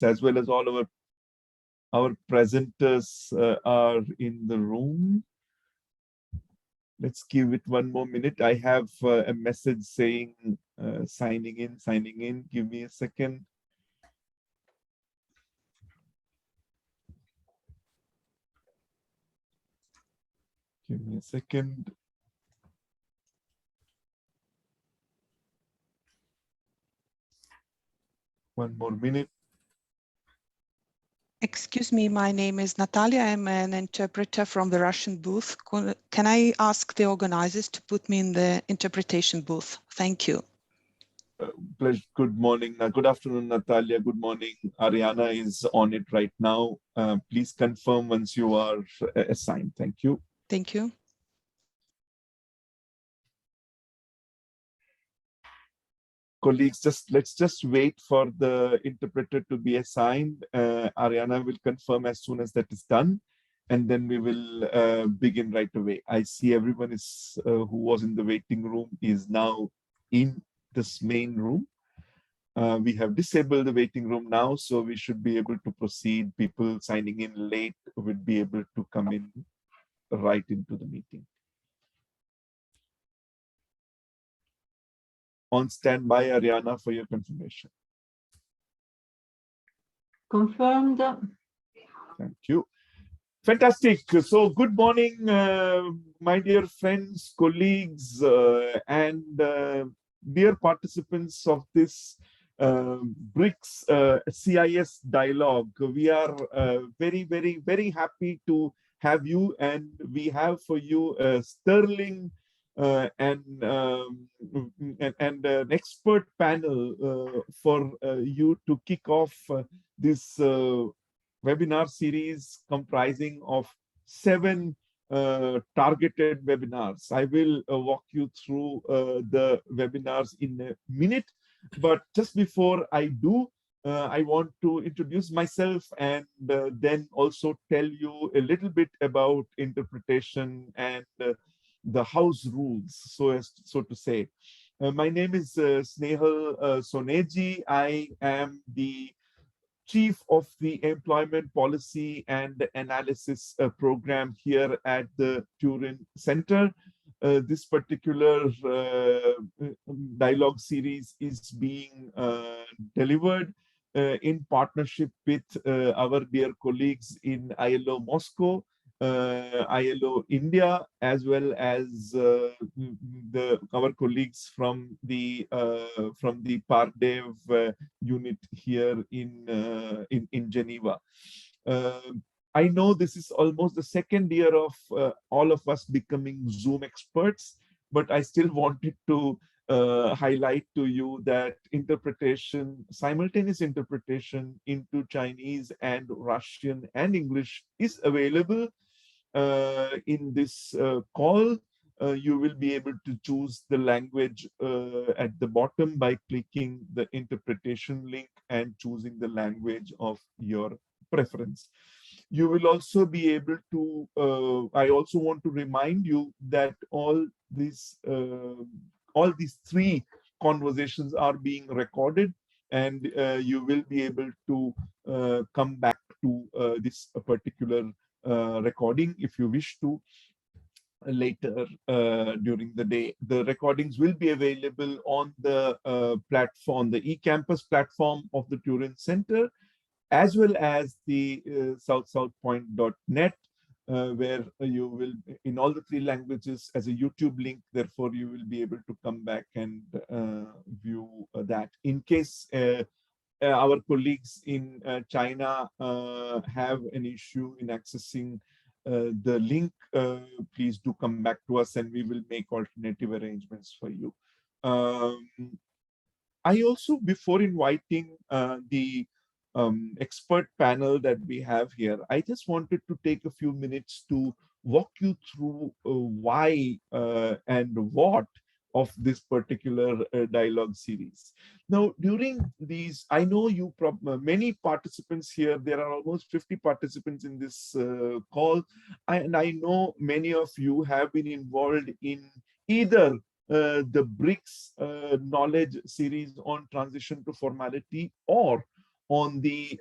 as well as all our presenters are in the room. Let's give it one more minute. I have a message saying signing in, signing in. Give me a second. Give me a second. One more minute. Excuse me, my name is Natalia. I'm an interpreter from the Russian booth. Can I ask the organizers to put me in the interpretation booth? Thank you. Pleasure. Good morning. Good afternoon, Natalia. Good morning. Ariana is on it right now. Please confirm once you are assigned. Thank you. Thank you. Colleagues, let's just wait for the interpreter to be assigned. Ariana will confirm as soon as that is done, and then we will begin right away. I see everyone is who was in the waiting room is now in this main room. We have disabled the waiting room now, so we should be able to proceed. People signing in late will be able to come in right into the meeting. On standby, Ariana, for your confirmation. Confirmed. Thank you. Fantastic. So good morning, my dear friends, colleagues, and dear participants of this BRICS CIS dialogue. We are very happy to have you, and we have for you a sterling and an expert panel for you to kick off this webinar series comprising of 7 targeted webinars. I will walk you through the webinars in a minute, but just before I do, I want to introduce myself and then also tell you a little bit about interpretation and the house rules, so to say. My name is Snehal Soneji. I am the Chief of the Employment Policy and Analysis Program here at the Turin Center. This particular dialogue series is being delivered in partnership with our dear colleagues in ILO Moscow, ILO India, as well as our colleagues from the Pardev unit here in Geneva. I know this is almost the second year of all of us becoming Zoom experts, but I still wanted to highlight to you that interpretation, simultaneous interpretation into Chinese and Russian and English is available in this call. You will be able to choose the language at the bottom by clicking the interpretation link and choosing the language of your preference. You will also be able to, I also want to remind you that all these 3 conversations are being recorded, and you will be able to come back to this particular recording if you wish to later during the day. The recordings will be available on the platform, the eCampus platform of the Turin Center, as well as the southpoint.net, where you will, in all the 3 languages, as a YouTube link. Therefore, you will be able to come back and view that. In case our colleagues in China have an issue in accessing the link, please do come back to us and we will make alternative arrangements for you. I also, before inviting the expert panel that we have here, I just wanted to take a few minutes to walk you through why and what of this particular dialogue series. Now, during these, I know you many participants here, there are almost 50 participants in this call, and I know many of you have been involved in either the BRICS knowledge series on transition to formality, or on the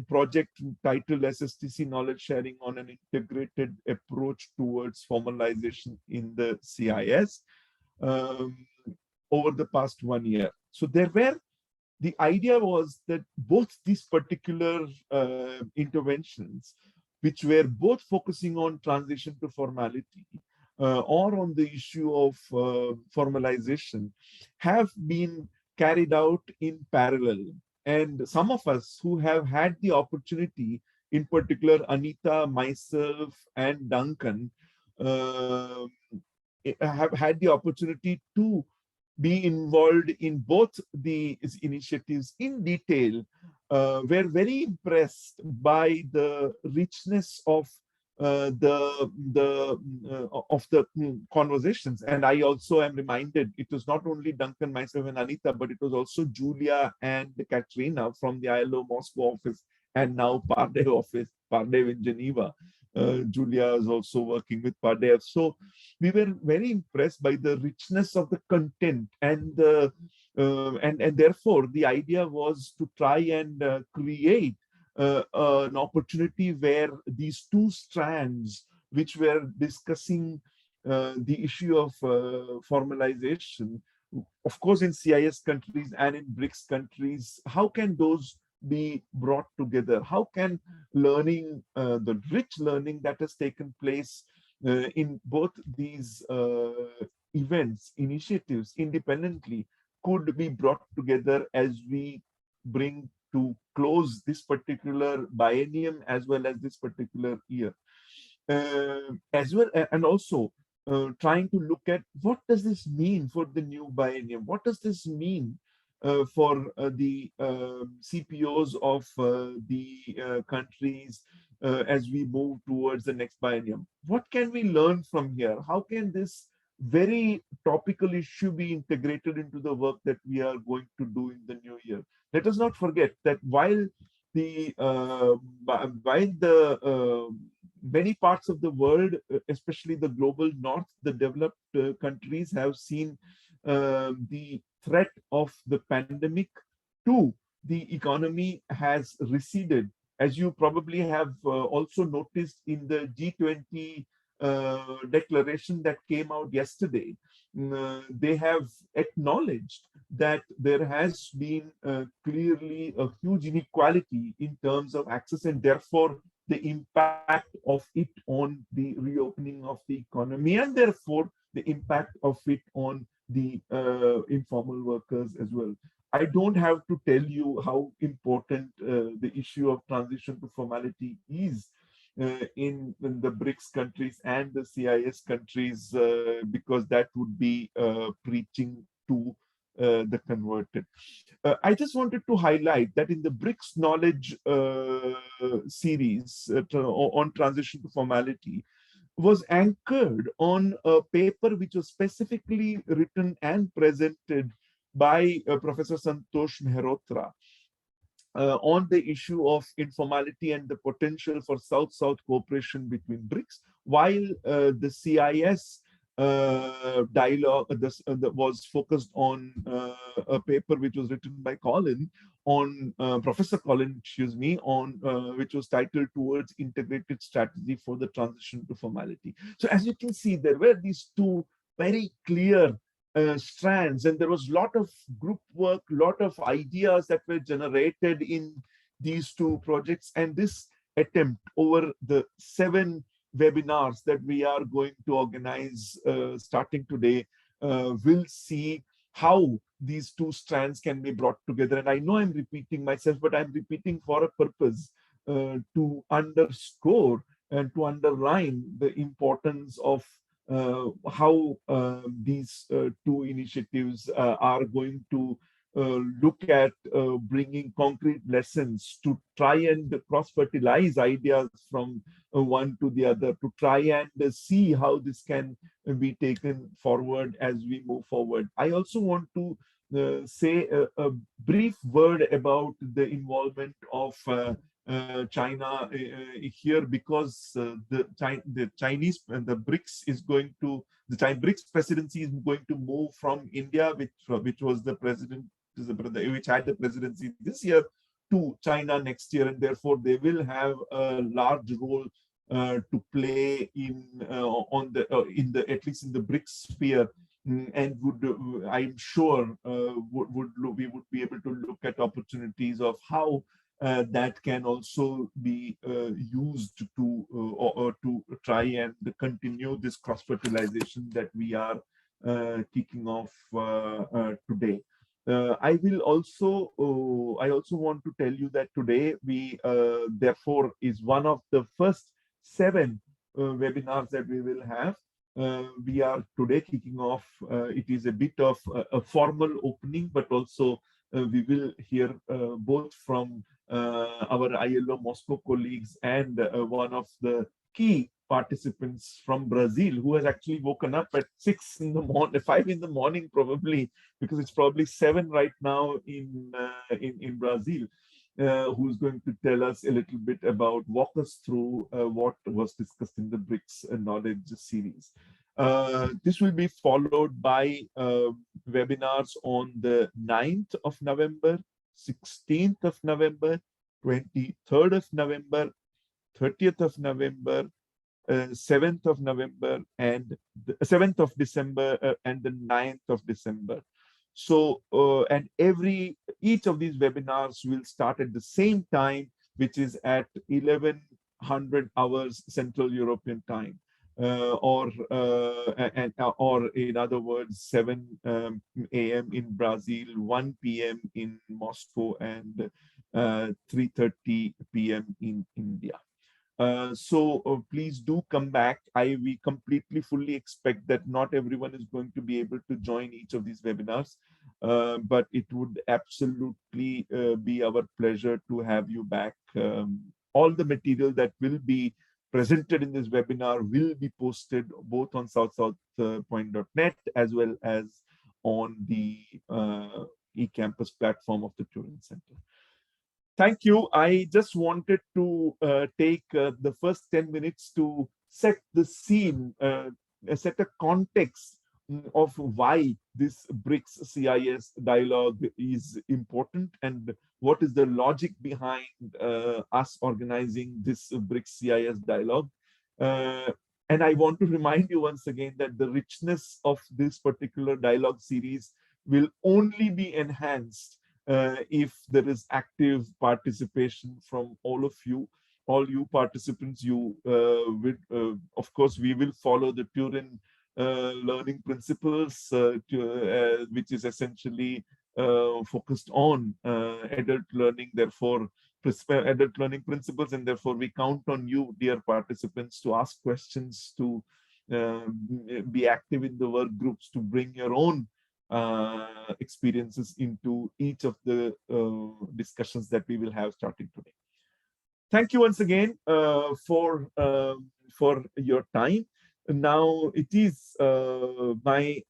project titled SSTC Knowledge Sharing on an Integrated Approach Towards Formalization in the CIS um, over the past 1 year. So the idea was that both these particular interventions, which were both focusing on transition to formality or on the issue of formalization, have been carried out in parallel. And some of us who have had the opportunity, in particular Anita, myself, and Duncan, uh, have had the opportunity to be involved in both these initiatives in detail. We're very impressed by the richness of the conversations. And I also am reminded it was not only Duncan, myself, and Anita, but it was also Julia and Katrina from the ILO Moscow office, and now Pardev office, Pardev in Geneva. Julia is also working with Pardev. So we were very impressed by the richness of the content, and and therefore the idea was to try and create an opportunity where these two strands, which were discussing the issue of formalization, of course in CIS countries and in BRICS countries, how can those be brought together? How can learning, the rich learning that has taken place in both these events, initiatives independently, could be brought together as we bring to close this particular biennium as well as this particular year? As well, and also trying to look at what does this mean for the new biennium? What does this mean for the CPOs of the countries as we move towards the next biennium? What can we learn from here? How can this very topical issue be integrated into the work that we are going to do in the new year? Let us not forget that while the many parts of the world, especially the global north, the developed countries, have seen the threat of the pandemic to the economy has receded. As you probably have also noticed in the G20 declaration that came out yesterday, they have acknowledged that there has been clearly a huge inequality in terms of access, and therefore the impact of it on the reopening of the economy, and therefore the impact of it on the informal workers as well. I don't have to tell you how important the issue of transition to formality is in the BRICS countries and the CIS countries, because that would be preaching to the converted. I just wanted to highlight that in the BRICS knowledge series on transition to formality was anchored on a paper which was specifically written and presented by Professor Santosh Mehrotra on the issue of informality and the potential for South-South cooperation between BRICS, while the CIS dialogue was focused on a paper which was written by Colin on Professor Colin, excuse me, on which was titled Towards Integrated Strategy for the Transition to Formality. So as you can see, there were these two very clear strands, and there was a lot of group work, lot of ideas that were generated in these two projects. And this attempt over the 7 webinars that we are going to organize starting today will see how these two strands can be brought together. And I know I'm repeating myself, but I'm repeating for a purpose, to underscore and to underline the importance of how these two initiatives are going to look at bringing concrete lessons to try and cross-fertilize ideas from one to the other, to try and see how this can be taken forward as we move forward. I also want to say a brief word about the involvement of China here, because the Chinese and the BRICS is going to, the BRICS presidency is going to move from India, which was the which had the presidency this year, to China next year, and therefore they will have a large role to play in at least in the BRICS sphere, and I'm sure we would be able to look at opportunities of how that can also be used to or to try and continue this cross-fertilization that we are kicking off today. I also want to tell you that today we therefore is one of the first 7 webinars that we will have. We are today kicking off. It is a bit of a formal opening, but also we will hear both from our ILO Moscow colleagues and one of the key participants from Brazil, who has actually woken up at 6 in the morning, 5 in the morning probably, because it's probably 7 right now in Brazil. Who's going to tell us a little bit about, walk us through what was discussed in the BRICS knowledge series. This will be followed by webinars on the 9th of November, 16th of November, 23rd of November, 30th of November, 7th of November, and the 7th of December, and the 9th of December. So, and each of these webinars will start at the same time, which is at 1100 hours Central European time, or in other words, 7 a.m. in Brazil, 1 p.m. in Moscow, and 3:30 p.m. in India. So please do come back. We completely fully expect that not everyone is going to be able to join each of these webinars, but it would absolutely be our pleasure to have you back. All the material that will be presented in this webinar will be posted both on south-south-point.net as well as on the eCampus platform of the Turin Center. Thank you. I just wanted to take the first 10 minutes to set the scene, set a context of why this BRICS CIS dialogue is important and what is the logic behind us organizing this BRICS CIS dialogue. And I want to remind you once again that the richness of this particular dialogue series will only be enhanced if there is active participation from all of you, all you participants. Of course, we will follow the Turin learning principles, which is essentially focused on adult learning, therefore adult learning principles, and therefore we count on you, dear participants, to ask questions, to be active in the work groups, to bring your own experiences into each of the discussions that we will have starting today. Thank you once again for your time. Now it is my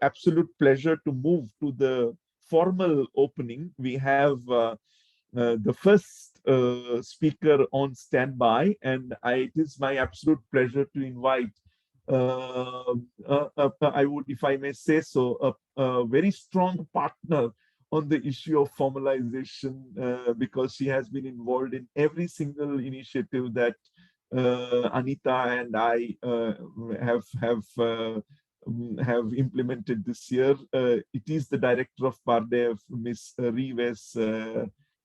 absolute pleasure to move to the formal opening. We have the first speaker on standby, and it is my absolute pleasure to invite I would, if I may say so, a very strong partner on the issue of formalization, because she has been involved in every single initiative that Anita and I have implemented this year. It is the director of Pardev, Ms. Reves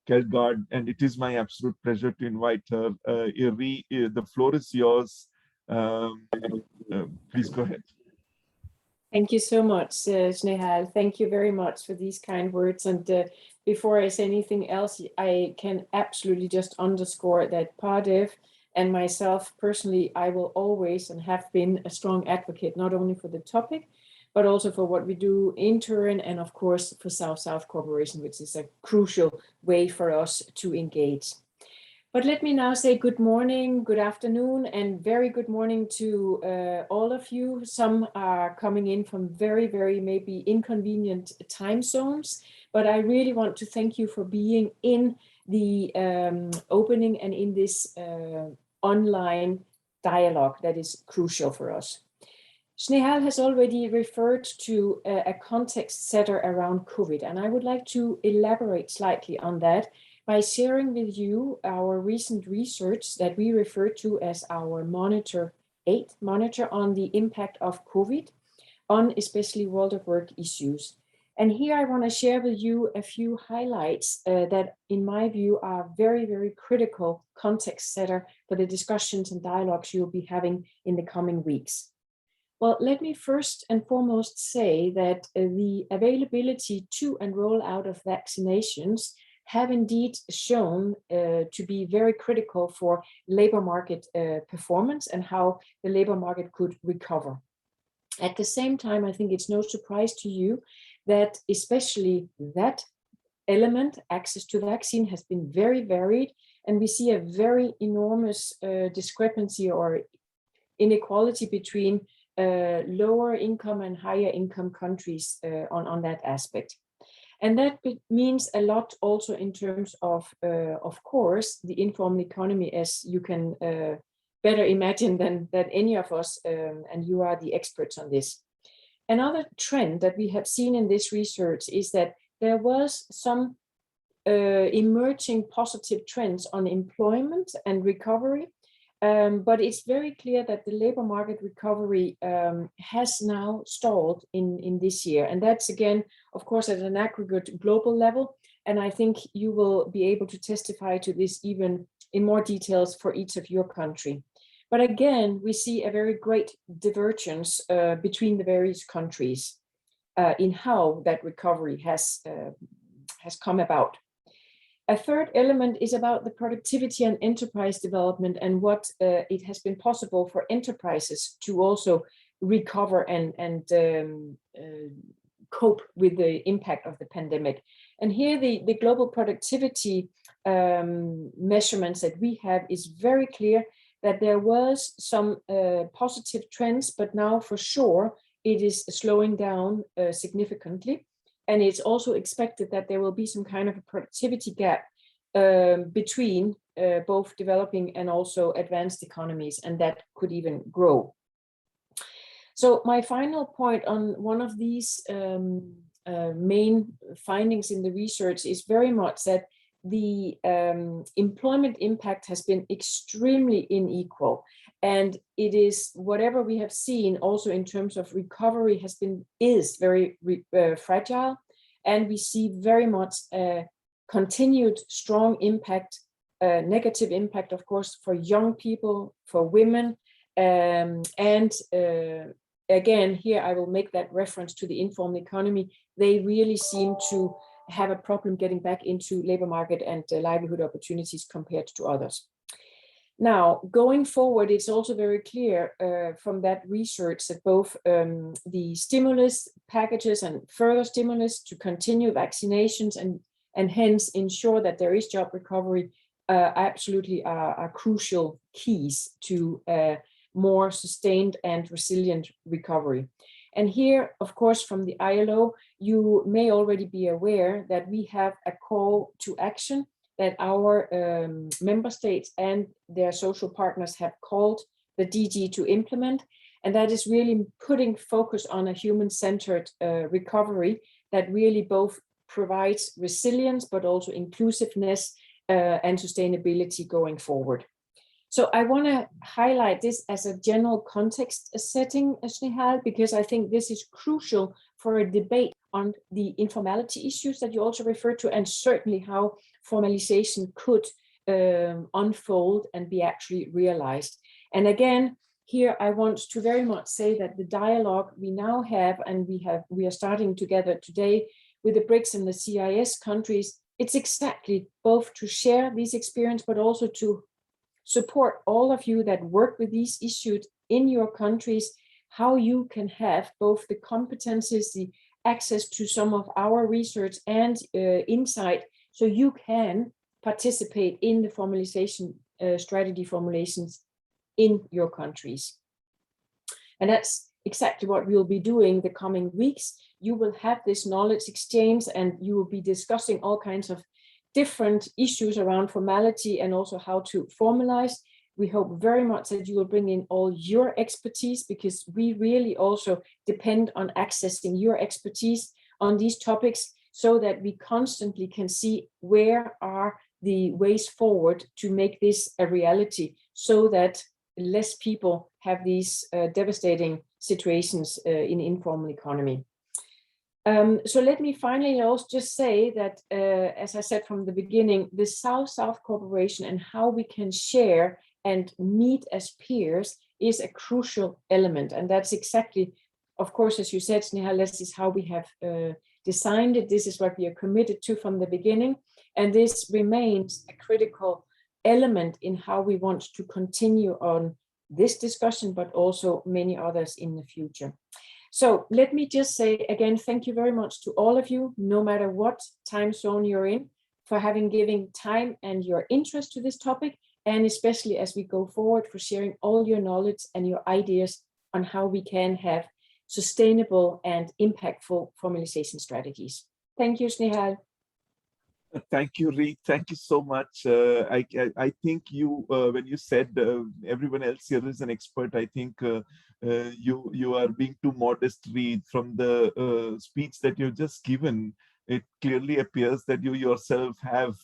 Kelgard, and it is my absolute pleasure to invite her. The floor is yours. Please go ahead. Thank you so much, Snehal. Thank you very much for these kind words. And before I say anything else, I can absolutely just underscore that Pardev and myself personally, I will always and have been a strong advocate, not only for the topic, but also for what we do in Turin, and of course for South-South cooperation, which is a crucial way for us to engage. But let me now say good morning, good afternoon, and very good morning to all of you. Some are coming in from very, very maybe inconvenient time zones, but I really want to thank you for being in the opening and in this online dialogue that is crucial for us. Snehal has already referred to a context setter around COVID, and I would like to elaborate slightly on that by sharing with you our recent research that we refer to as our Monitor 8 monitor on the impact of COVID on especially world of work issues. And here I want to share with you a few highlights that, in my view, are very, very critical context setter for the discussions and dialogues you'll be having in the coming weeks. Well, let me first and foremost say that the availability to and rollout of vaccinations have indeed shown to be very critical for labor market performance and how the labor market could recover. At the same time, I think it's no surprise to you that especially that element, access to vaccine, has been very varied, and we see a very enormous discrepancy or inequality between lower income and higher income countries on that aspect. And that means a lot also in terms of course, the informal economy, as you can better imagine than any of us, and you are the experts on this. Another trend that we have seen in this research is that there was some emerging positive trends on employment and recovery, but it's very clear that the labor market recovery has now stalled in this year. And that's, again, of course, at an aggregate global level. And I think you will be able to testify to this even in more details for each of your country. But again, we see a very great divergence between the various countries in how that recovery has come about. A third element is about the productivity and enterprise development and what it has been possible for enterprises to also recover and cope with the impact of the pandemic. And here the global productivity measurements that we have is very clear that there was some positive trends, but now for sure it is slowing down significantly. And it's also expected that there will be some kind of a productivity gap between both developing and also advanced economies, and that could even grow. So my final point on one of these main findings in the research is very much that the employment impact has been extremely unequal. And it is, whatever we have seen also in terms of recovery is very fragile. And we see very much continued strong impact, negative impact, of course, for young people, for women. And again, here I will make that reference to the informal economy. They really seem to have a problem getting back into labor market and livelihood opportunities compared to others. Now, going forward, it's also very clear from that research that both the stimulus packages and further stimulus to continue vaccinations and hence ensure that there is job recovery absolutely are crucial keys to more sustained and resilient recovery. And here, of course, from the ILO, you may already be aware that we have a call to action that our member states and their social partners have called the DG to implement. And that is really putting focus on a human-centered recovery that really both provides resilience, but also inclusiveness and sustainability going forward. So I want to highlight this as a general context setting, Snehal, because I think this is crucial for a debate on the informality issues that you also referred to, and certainly how formalization could unfold and be actually realized. And again, here I want to very much say that the dialogue we now have, and we are starting together today with the BRICS and the CIS countries, it's exactly both to share these experiences, but also to support all of you that work with these issues in your countries, how you can have both the competencies, the access to some of our research and insight, so you can participate in the formalization strategy formulations in your countries. And that's exactly what we'll be doing the coming weeks. You will have this knowledge exchange and you will be discussing all kinds of different issues around formality and also how to formalize. We hope very much that you will bring in all your expertise, because we really also depend on accessing your expertise on these topics, so that we constantly can see where are the ways forward to make this a reality, so that less people have these devastating situations in informal economy. So let me finally also just say that, as I said from the beginning, the South-South cooperation and how we can share and meet as peers is a crucial element. And that's exactly, of course, as you said, Snehal, this is how we have designed it. This is what we are committed to from the beginning. And this remains a critical element in how we want to continue on this discussion, but also many others in the future. So let me just say again, thank you very much to all of you, no matter what time zone you're in, for having given time and your interest to this topic, and especially as we go forward, for sharing all your knowledge and your ideas on how we can have sustainable and impactful formalization strategies. Thank you, Snehal. Thank you, Ree. Thank you so much. I think you, when you said everyone else here is an expert, I think you are being too modest, Ree. From the speech that you've just given, it clearly appears that you yourself have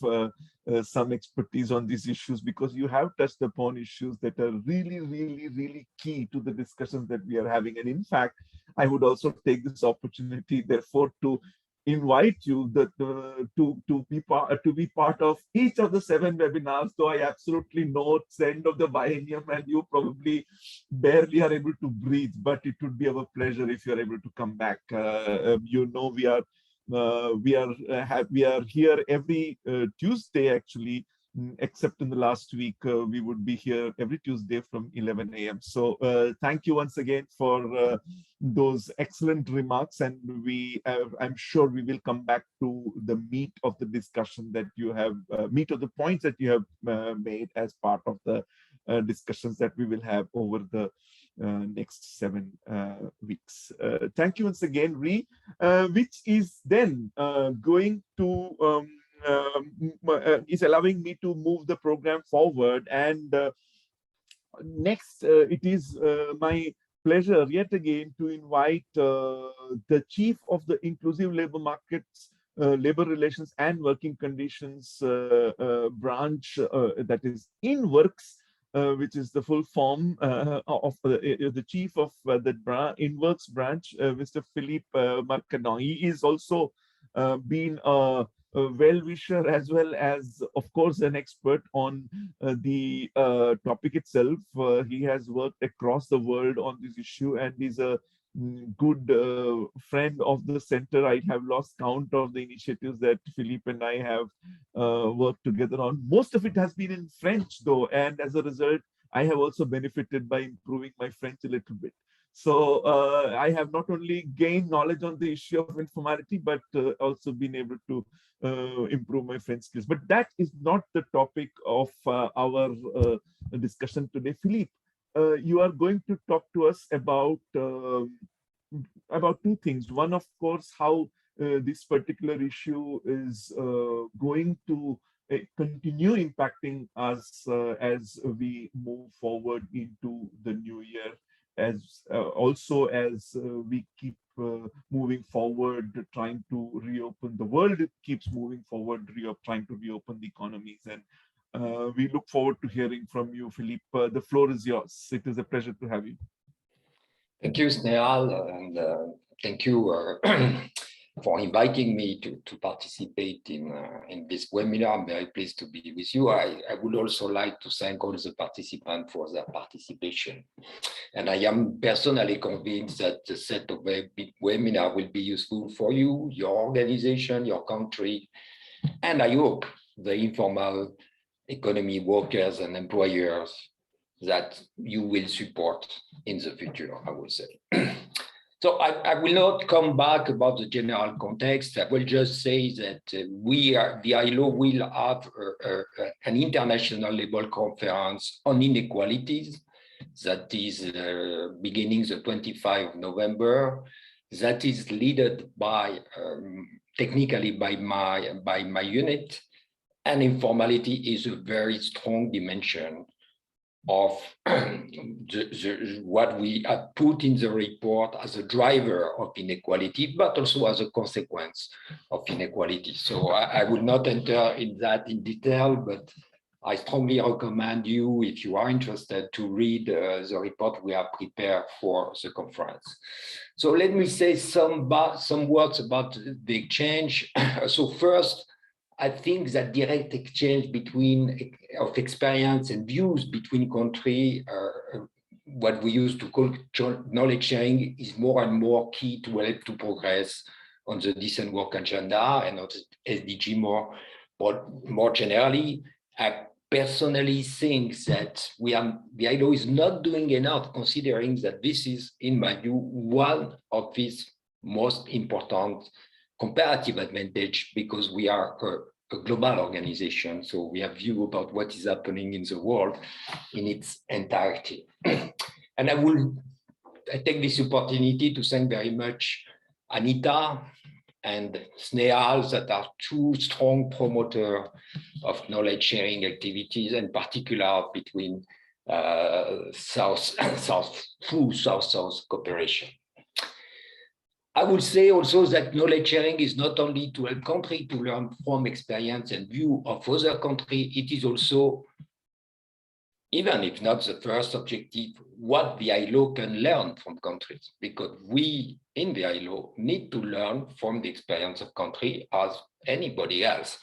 some expertise on these issues, because you have touched upon issues that are really, really, really key to the discussions that we are having. And in fact, I would also take this opportunity, therefore, to invite you to be part of each of the 7 webinars, though I absolutely know it's the end of the biennium and you probably barely are able to breathe, but it would be our pleasure if you're able to come back. You know, we are here every Tuesday, actually, except in the last week. We would be here every Tuesday from 11 a.m. So thank you once again for those excellent remarks, and I'm sure we will come back to the meat of the discussion that you have, meat of the points that you have made as part of the discussions that we will have over the next 7 weeks. Thank you once again, Ree, which is then going to is allowing me to move the program forward. And next, it is my pleasure yet again to invite the Chief of the Inclusive Labor Markets, Labor Relations and Working Conditions branch, that is InWorks, which is the full form of the chief of the InWorks branch, Mr. Philippe Marcadon. He is also been a well-wisher, as well as, of course, an expert on the topic itself. He has worked across the world on this issue and is a good friend of the center. I have lost count of the initiatives that Philippe and I have worked together on. Most of it has been in French, though, and as a result, I have also benefited by improving my French a little bit. So I have not only gained knowledge on the issue of informality, but also been able to improve my French skills. But that is not the topic of our discussion today. Philippe, you are going to talk to us about 2 things. One, of course, how this particular issue is going to continue impacting us as we move forward into the new year, as also as we keep moving forward, trying to reopen the world. It keeps moving forward, trying to reopen the economies. And we look forward to hearing from you, Philippe. The floor is yours. It is a pleasure to have you. Thank you, Snehal, and thank you for inviting me to participate in this webinar. I'm very pleased to be with you. I would also like to thank all the participants for their participation. And I am personally convinced that the set of webinar will be useful for you, your organization, your country, and I hope the informal economy workers and employers that you will support in the future, I would say. So I will not come back about the general context. I will just say that the ILO will have an international level conference on inequalities that is beginning the 25th of November. That is led by technically by my unit, and informality is a very strong dimension of what we have put in the report as a driver of inequality, but also as a consequence of inequality. So I will not enter in that in detail, but I strongly recommend you, if you are interested, to read the report we have prepared for the conference. So let me say some words about the exchange. So first, I think that direct exchange of experience and views between countries, what we used to call knowledge sharing, is more and more key to help to progress on the decent work agenda and on the SDG more generally. I personally think that the ILO is not doing enough, considering that this is, in my view, one of its most important comparative advantage, because we are a global organization, so we have view about what is happening in the world in its entirety. And I take this opportunity to thank very much Anita and Snehal, that are two strong promoters of knowledge sharing activities, in particular between South-South cooperation. I would say also that knowledge sharing is not only to help countries to learn from experience and view of other countries, it is also, even if not the first objective, what the ILO can learn from countries, because we in the ILO need to learn from the experience of countries as anybody else.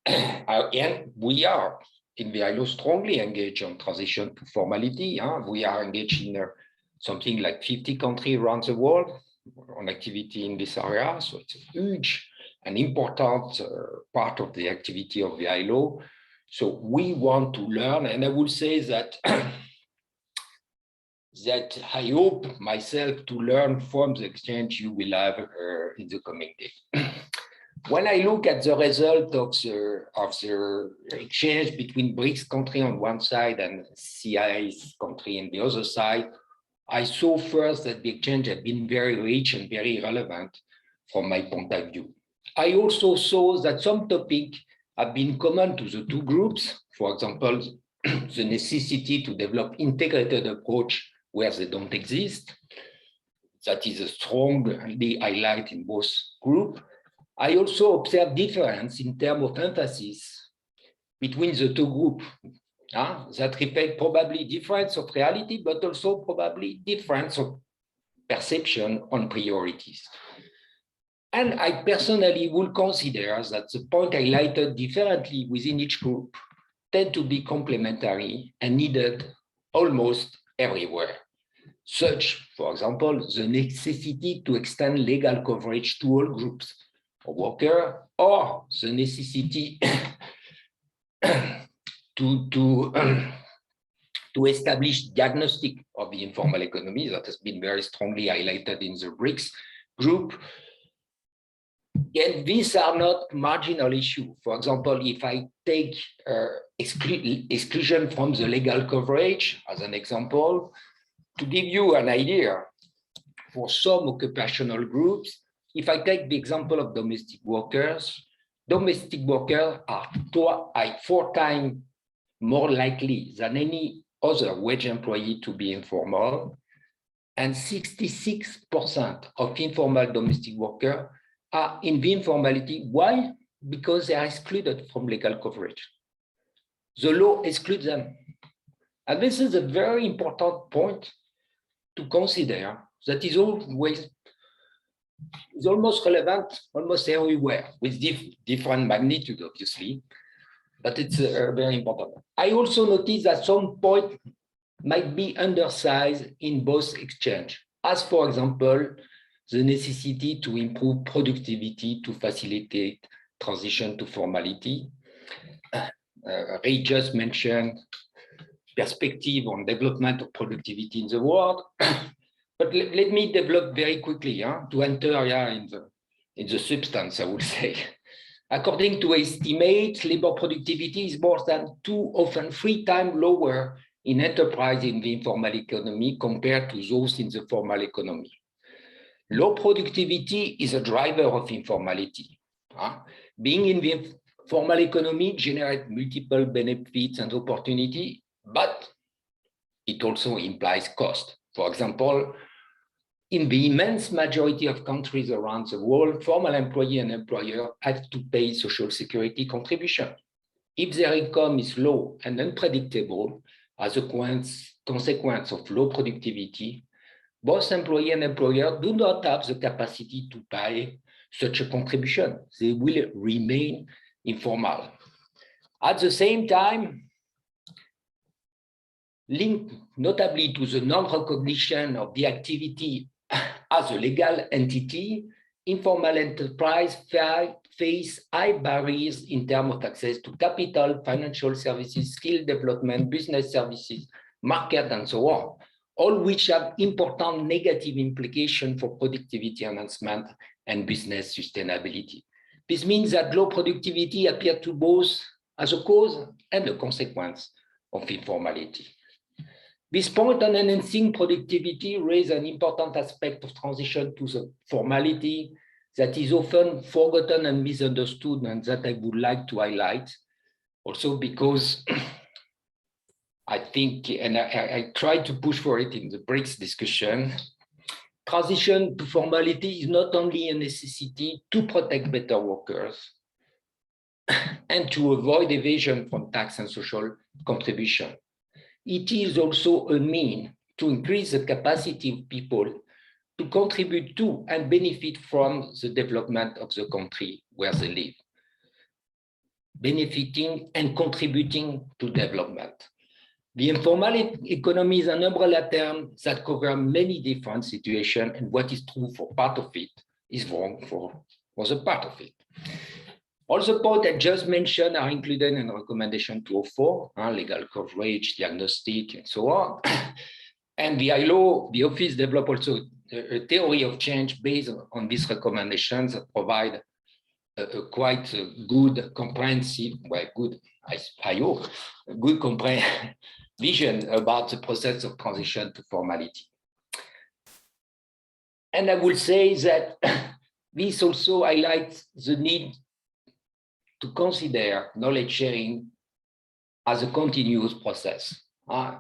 And we are in the ILO strongly engaged on transition to formality. We are engaged in something like 50 countries around the world on activity in this area. So it's a huge and important part of the activity of the ILO. So we want to learn, and I would say that that I hope myself to learn from the exchange you will have in the coming days. When I look at the result of the exchange between BRICS country on one side and CIS country on the other side, I saw first that the exchange had been very rich and very relevant from my point of view. I also saw that some topics have been common to the two groups. For example, the necessity to develop integrated approach where they don't exist. That is a strongly highlight in both groups. I also observed difference in terms of emphasis between the two groups. That reflect probably difference of reality, but also probably difference of perception on priorities. And I personally would consider that the point highlighted differently within each group tend to be complementary and needed almost everywhere. Such, for example, the necessity to extend legal coverage to all groups of workers, or the necessity to establish diagnostic of the informal economy that has been very strongly highlighted in the BRICS group. And these are not marginal issues. For example, if I take exclusion from the legal coverage as an example, to give you an idea, for some occupational groups, if I take the example of domestic workers are 4 times more likely than any other wage employee to be informal, and 66% of informal domestic workers are in the informality. Why? Because they are excluded from legal coverage. The law excludes them. And this is a very important point to consider, that is almost relevant almost everywhere, with different magnitude, obviously, but it's very important. I also noticed that some point might be undersized in both exchange, as for example, the necessity to improve productivity to facilitate transition to formality. Ray just mentioned perspective on development of productivity in the world. But let me develop very quickly to enter in the substance, I would say. According to estimates, labor productivity is more than 2, often 3 times lower in enterprise in the informal economy compared to those in the formal economy. Low productivity is a driver of informality. Being in the formal economy generates multiple benefits and opportunity, but it also implies cost. For example, in the immense majority of countries around the world, formal employee and employer have to pay social security contribution. If their income is low and unpredictable as a consequence of low productivity, both employee and employer do not have the capacity to pay such a contribution. They will remain informal. At the same time, linked notably to the non-recognition of the activity as a legal entity, informal enterprise face high barriers in terms of access to capital, financial services, skill development, business services, market, and so on, all which have important negative implications for productivity enhancement and business sustainability. This means that low productivity appears to both as a cause and a consequence of informality. This point on enhancing productivity raises an important aspect of transition to the formality that is often forgotten and misunderstood, and that I would like to highlight. Also because I think, and I try to push for it in the BRICS discussion, transition to formality is not only a necessity to protect better workers and to avoid evasion from tax and social contribution. It is also a means to increase the capacity of people to contribute to and benefit from the development of the country where they live, benefiting and contributing to development. The informal economy is an umbrella term that covers many different situations, and what is true for part of it is wrong for the part of it. All the points I just mentioned are included in recommendation 204, legal coverage, diagnostic, and so on. And the ILO, the office, developed also a theory of change based on these recommendations that provide a quite good comprehensive, well, good, I hope, a good vision about the process of transition to formality. And I will say that this also highlights the need to consider knowledge sharing as a continuous process.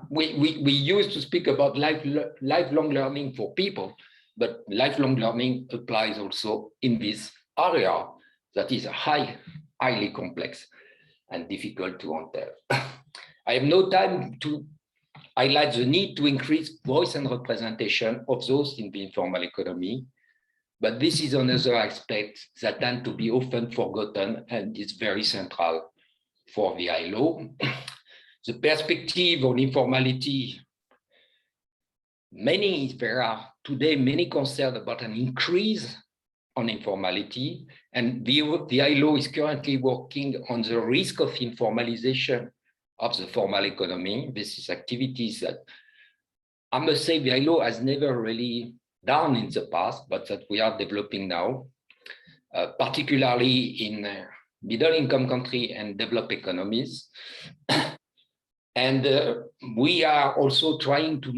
We used to speak about lifelong learning for people, but lifelong learning applies also in this area that is highly complex and difficult to untangle. I have no time to highlight the need to increase voice and representation of those in the informal economy, but this is another aspect that tends to be often forgotten and is very central for the ILO. The perspective on informality, there are today many concerns about an increase on informality, and the ILO is currently working on the risk of informalization of the formal economy. This is activities that I must say the ILO has never really done in the past, but that we are developing now, particularly in middle-income countries and developed economies. And we are also trying to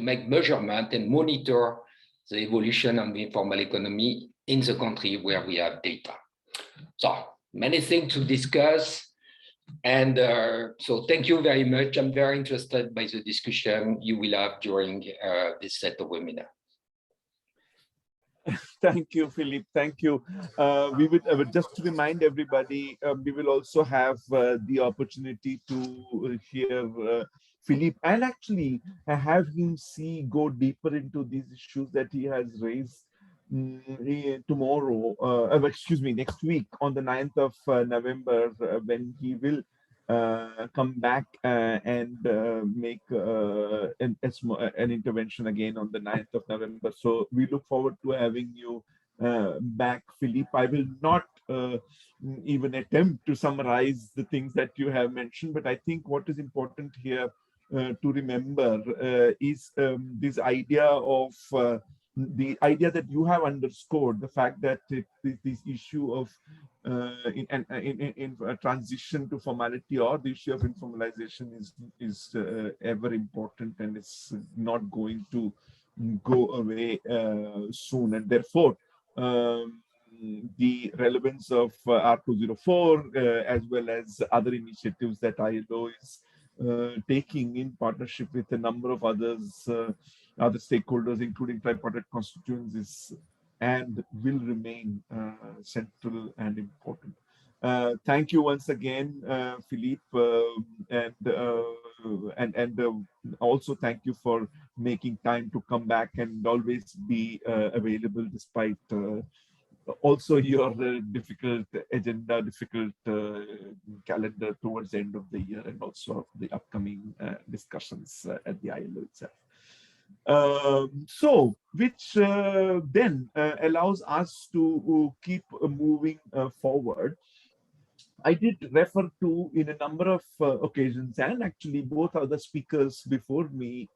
make measurement and monitor the evolution of the informal economy in the country where we have data. So many things to discuss. And so thank you very much. I'm very interested by the discussion you will have during this set of webinar. Thank you, Philippe. Thank you. We would just to remind everybody, we will also have the opportunity to hear Philippe and actually have him go deeper into these issues that he has raised tomorrow, excuse me, next week on the 9th of November, when he will come back and make an intervention again on the 9th of November. So we look forward to having you back, Philippe. I will not even attempt to summarize the things that you have mentioned, but I think what is important here to remember is this idea of the idea that you have underscored, the fact that this issue of in a transition to formality, or the issue of informalization is ever important, and it's not going to go away soon. And therefore, the relevance of R204 as well as other initiatives that ILO is taking in partnership with a number of others, other stakeholders, including tripartite constituencies, and will remain central and important. Thank you once again, Philippe, and also thank you for making time to come back and always be available despite also your difficult agenda, difficult calendar towards the end of the year, and also the upcoming discussions at the ILO itself. So, which then allows us to keep moving forward. I did refer to in a number of occasions, and actually both other speakers before me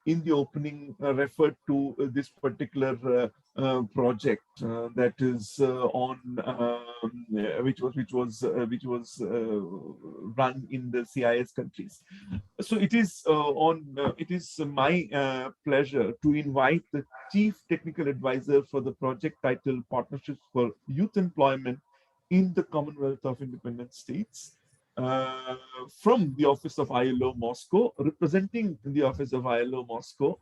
in the opening referred to this particular project that is on which was run in the CIS countries. So it is it is my pleasure to invite the Chief Technical Advisor for the project titled Partnerships for Youth Employment in the Commonwealth of Independent States, from the Office of ILO Moscow, representing the Office of ILO Moscow,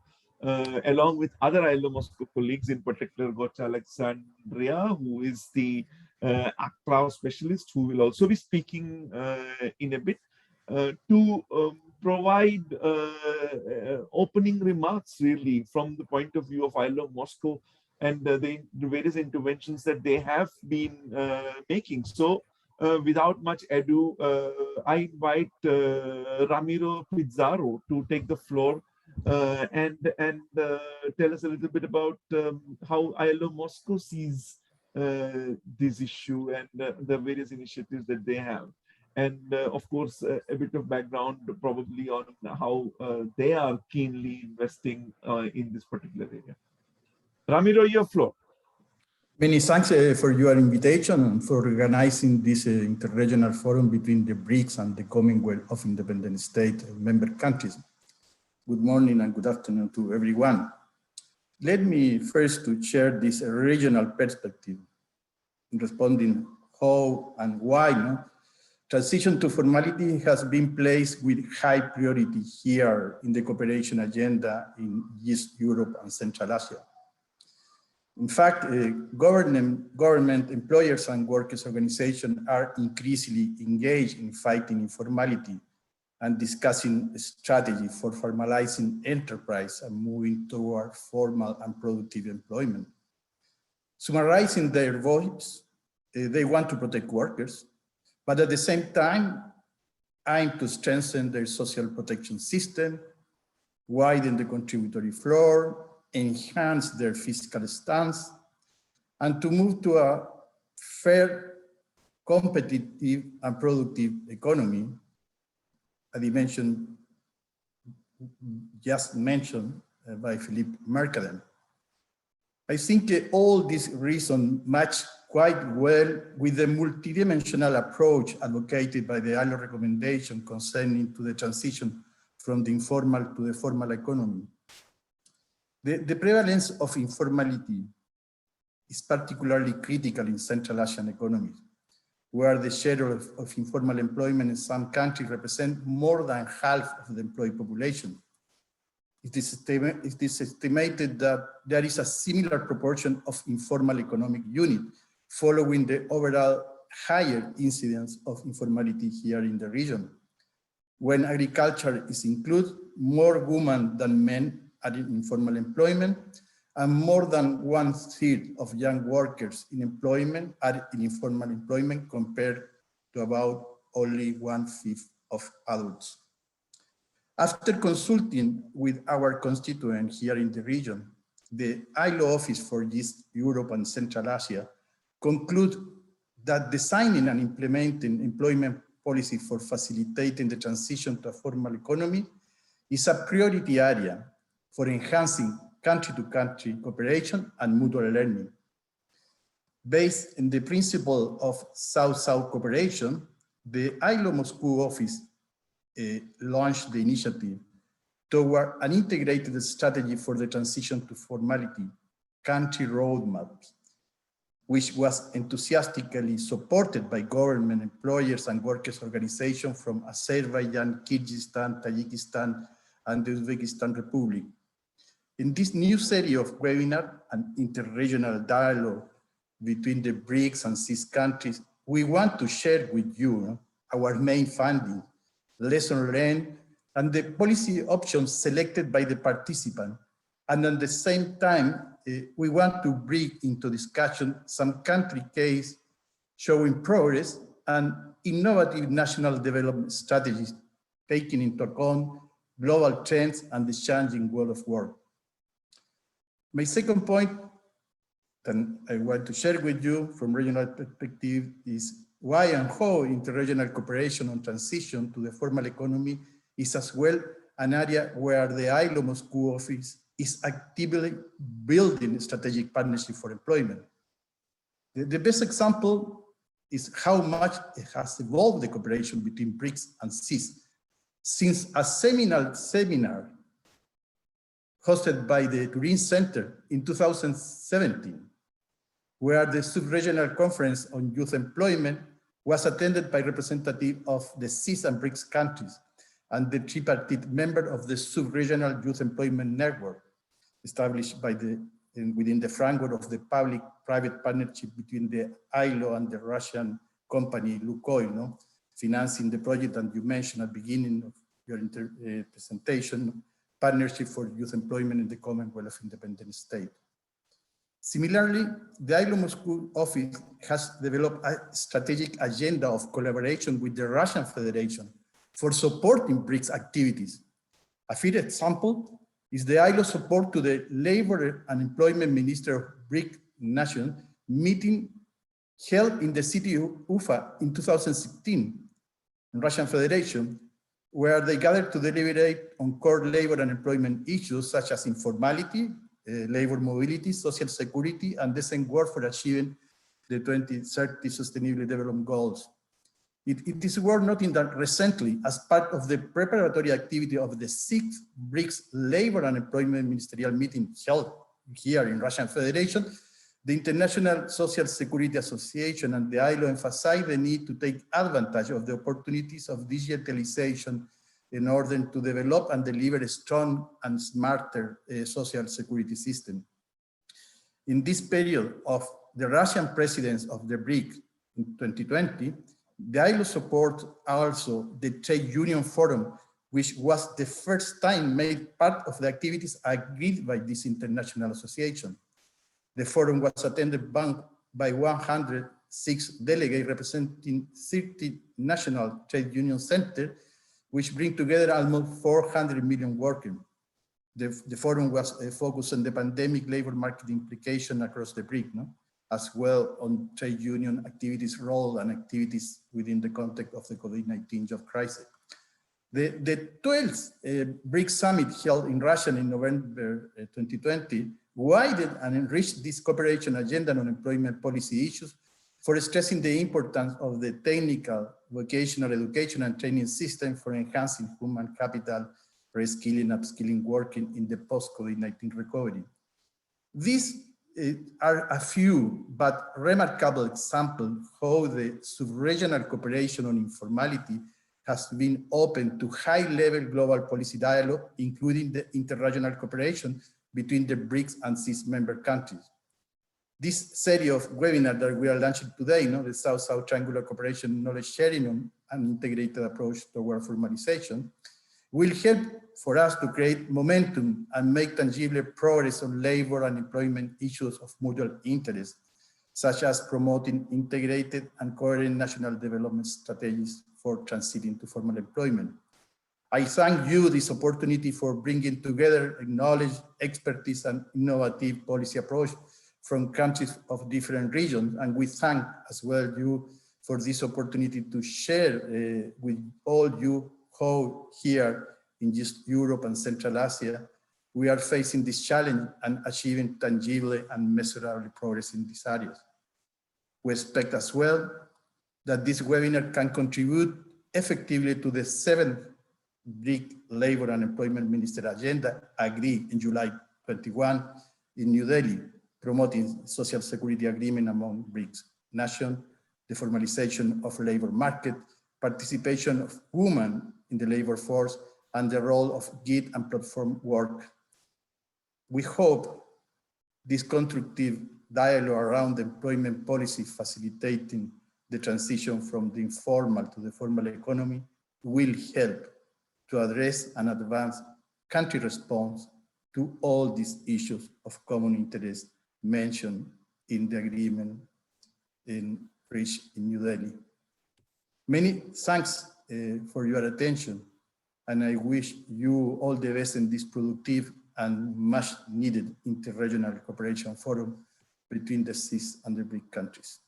along with other ILO Moscow colleagues, in particular Gotcha Alexandria, who is the ACTRAO specialist, who will also be speaking in a bit, to provide opening remarks, really, from the point of view of ILO Moscow and the various interventions that they have been making. So without much ado, I invite Ramiro Pizarro to take the floor and tell us a little bit about how ILO Moscow sees this issue and the various initiatives that they have. And of course, a bit of background probably on how they are keenly investing in this particular area. Ramiro, your floor. Many thanks for your invitation and for organizing this interregional forum between the BRICS and the Commonwealth of Independent States member countries. Good morning and good afternoon to everyone. Let me first to share this regional perspective in responding how and why transition to formality has been placed with high priority here in the cooperation agenda in East Europe and Central Asia. In fact, government, employers and workers' organizations are increasingly engaged in fighting informality and discussing a strategy for formalizing enterprise and moving toward formal and productive employment. Summarizing their voice, they want to protect workers, but at the same time, aim to strengthen their social protection system, widen the contributory floor, enhance their fiscal stance, and to move to a fair, competitive, and productive economy, a dimension just mentioned by Philippe Mercaden. I think all these reasons match quite well with the multidimensional approach advocated by the ILO recommendation concerning to the transition from the informal to the formal economy. The prevalence of informality is particularly critical in Central Asian economies, where the share of informal employment in some countries represents more than half of the employed population. It is estimated that there is a similar proportion of informal economic unit following the overall higher incidence of informality here in the region. When agriculture is included, more women than men are in informal employment, and more than 1/3 of young workers in employment are in informal employment compared to about only 1/5 of adults. After consulting with our constituents here in the region, the ILO Office for East Europe and Central Asia conclude that designing and implementing employment policy for facilitating the transition to a formal economy is a priority area for enhancing country-to-country cooperation and mutual learning. Based on the principle of South-South cooperation, the ILO Moscow office launched the initiative toward an integrated strategy for the transition to formality, country roadmaps. which was enthusiastically supported by government, employers, and workers' organizations from Azerbaijan, Kyrgyzstan, Tajikistan, and the Uzbekistan Republic. In this new series of webinars and interregional dialogue between the BRICS and CIS countries, we want to share with you our main findings, lessons learned, and the policy options selected by the participant. And at the same time, we want to bring into discussion some country case showing progress and innovative national development strategies, taking into account global trends and the changing world of work. My second point that I want to share with you from regional perspective is why and how interregional cooperation on transition to the formal economy is as well an area where the ILO Moscow office is actively building strategic partnership for employment. The best example is how much it has evolved the cooperation between BRICS and CIS since a seminal seminar hosted by the Green Center in 2017, where the Sub-Regional Conference on Youth Employment was attended by representatives of the CIS and BRICS countries and the tripartite member of the Sub-Regional Youth Employment Network, established by within the framework of the public-private partnership between the ILO and the Russian company Lukoil, financing the project that you mentioned at the beginning of your presentation, Partnership for Youth Employment in the Commonwealth of Independent States. Similarly, the ILO Moscow office has developed a strategic agenda of collaboration with the Russian Federation for supporting BRICS activities. A first example is the ILO support to the Labor and Employment Minister of BRIC nations meeting held in the city of Ufa in 2016 in Russian Federation, where they gathered to deliberate on core labor and employment issues such as informality, labor mobility, social security, and decent work for achieving the 2030 Sustainable Development Goals. It is worth noting that recently, as part of the preparatory activity of the 6th BRICS Labor and Employment Ministerial meeting held here in Russian Federation, the International Social Security Association and the ILO emphasized the need to take advantage of the opportunities of digitalization in order to develop and deliver a strong and smarter social security system. In this period of the Russian presidency of the BRIC in 2020, the ILO supports also the Trade Union Forum, which was the first time made part of the activities agreed by this international association. The forum was attended by 106 delegates representing 30 national trade union centers, which bring together almost 400 million workers. The forum was focused on the pandemic labor market implication across the BRIC, as well on trade union activities role and activities within the context of the COVID-19 job crisis. The 12th BRICS Summit held in Russia in November 2020 widened and enriched this cooperation agenda on employment policy issues for stressing the importance of the technical, vocational education and training system for enhancing human capital, reskilling, upskilling, working in the post-COVID-19 recovery. These are a few but remarkable examples how the sub-regional cooperation on informality has been open to high-level global policy dialogue, including the interregional cooperation between the BRICS and CIS member countries. This series of webinars that we are launching today, the South-South Triangular Cooperation Knowledge Sharing on an Integrated Approach toward Formalization, will help for us to create momentum and make tangible progress on labor and employment issues of mutual interest, such as promoting integrated and coherent national development strategies for transiting to formal employment. I thank you this opportunity for bringing together knowledge, expertise, and innovative policy approach from countries of different regions. And we thank as well you for this opportunity to share with all you how here in just Europe and Central Asia, we are facing this challenge and achieving tangible and measurable progress in these areas. We expect as well that this webinar can contribute effectively to the 7th BRIC Labor and Employment Minister Agenda agreed in July 21 in New Delhi, promoting social security agreement among BRICS nations, the formalization of labor market, participation of women in the labor force, and the role of gig and platform work. We hope this constructive dialogue around employment policy facilitating the transition from the informal to the formal economy will help to address and advance country response to all these issues of common interest mentioned in the agreement reached in New Delhi. Many thanks for your attention, and I wish you all the best in this productive and much needed interregional cooperation forum between the CIS and the BRIC countries.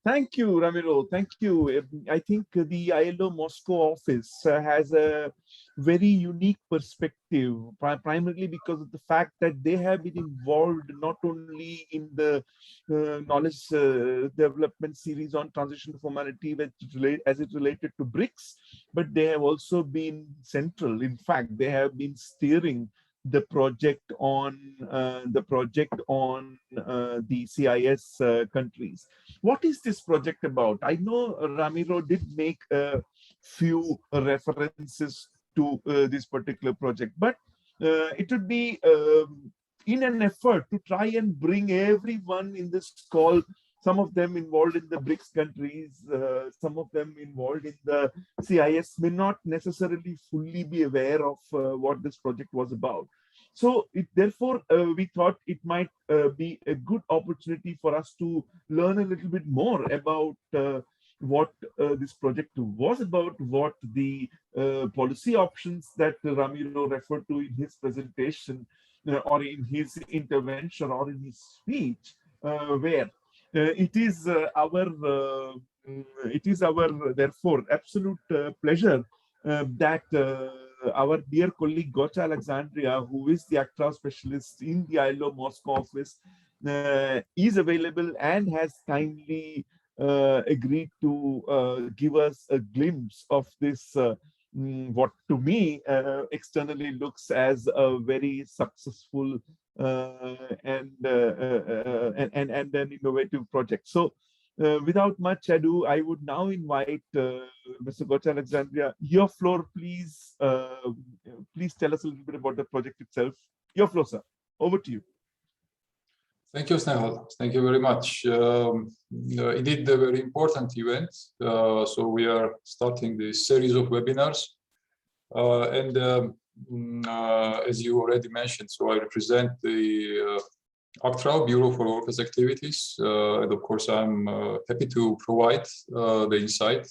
Thank you, Ramiro. Thank you. I think the ILO Moscow office has a very unique perspective, primarily because of the fact that they have been involved not only in the knowledge development series on transition to formality as it related to BRICS, but they have also been central. In fact, they have been steering the project on the CIS countries. What is this project about? I know Ramiro did make a few references to this particular project, but it would be in an effort to try and bring everyone in this call, some of them involved in the BRICS countries, some of them involved in the CIS may not necessarily fully be aware of what this project was about. So therefore, we thought it might be a good opportunity for us to learn a little bit more about what this project was about, what the policy options that Ramiro referred to in his presentation or in his intervention or in his speech were. It is our therefore absolute pleasure that our dear colleague Gocha Alexandria, who is the ACTRA specialist in the ILO Moscow office, is available and has kindly agreed to give us a glimpse of this, what to me externally looks as a very successful and an innovative project. So without much ado, I would now invite Mr. Gocha Alexandria. Your floor, please. Please tell us a little bit about the project itself. Your floor, sir. Over to you. Thank you, Snehal. Thank you very much. Indeed, a very important event. So we are starting this series of webinars. As you already mentioned, so I represent the ACTRA, Bureau for Workers' Activities, and of course I'm happy to provide the insight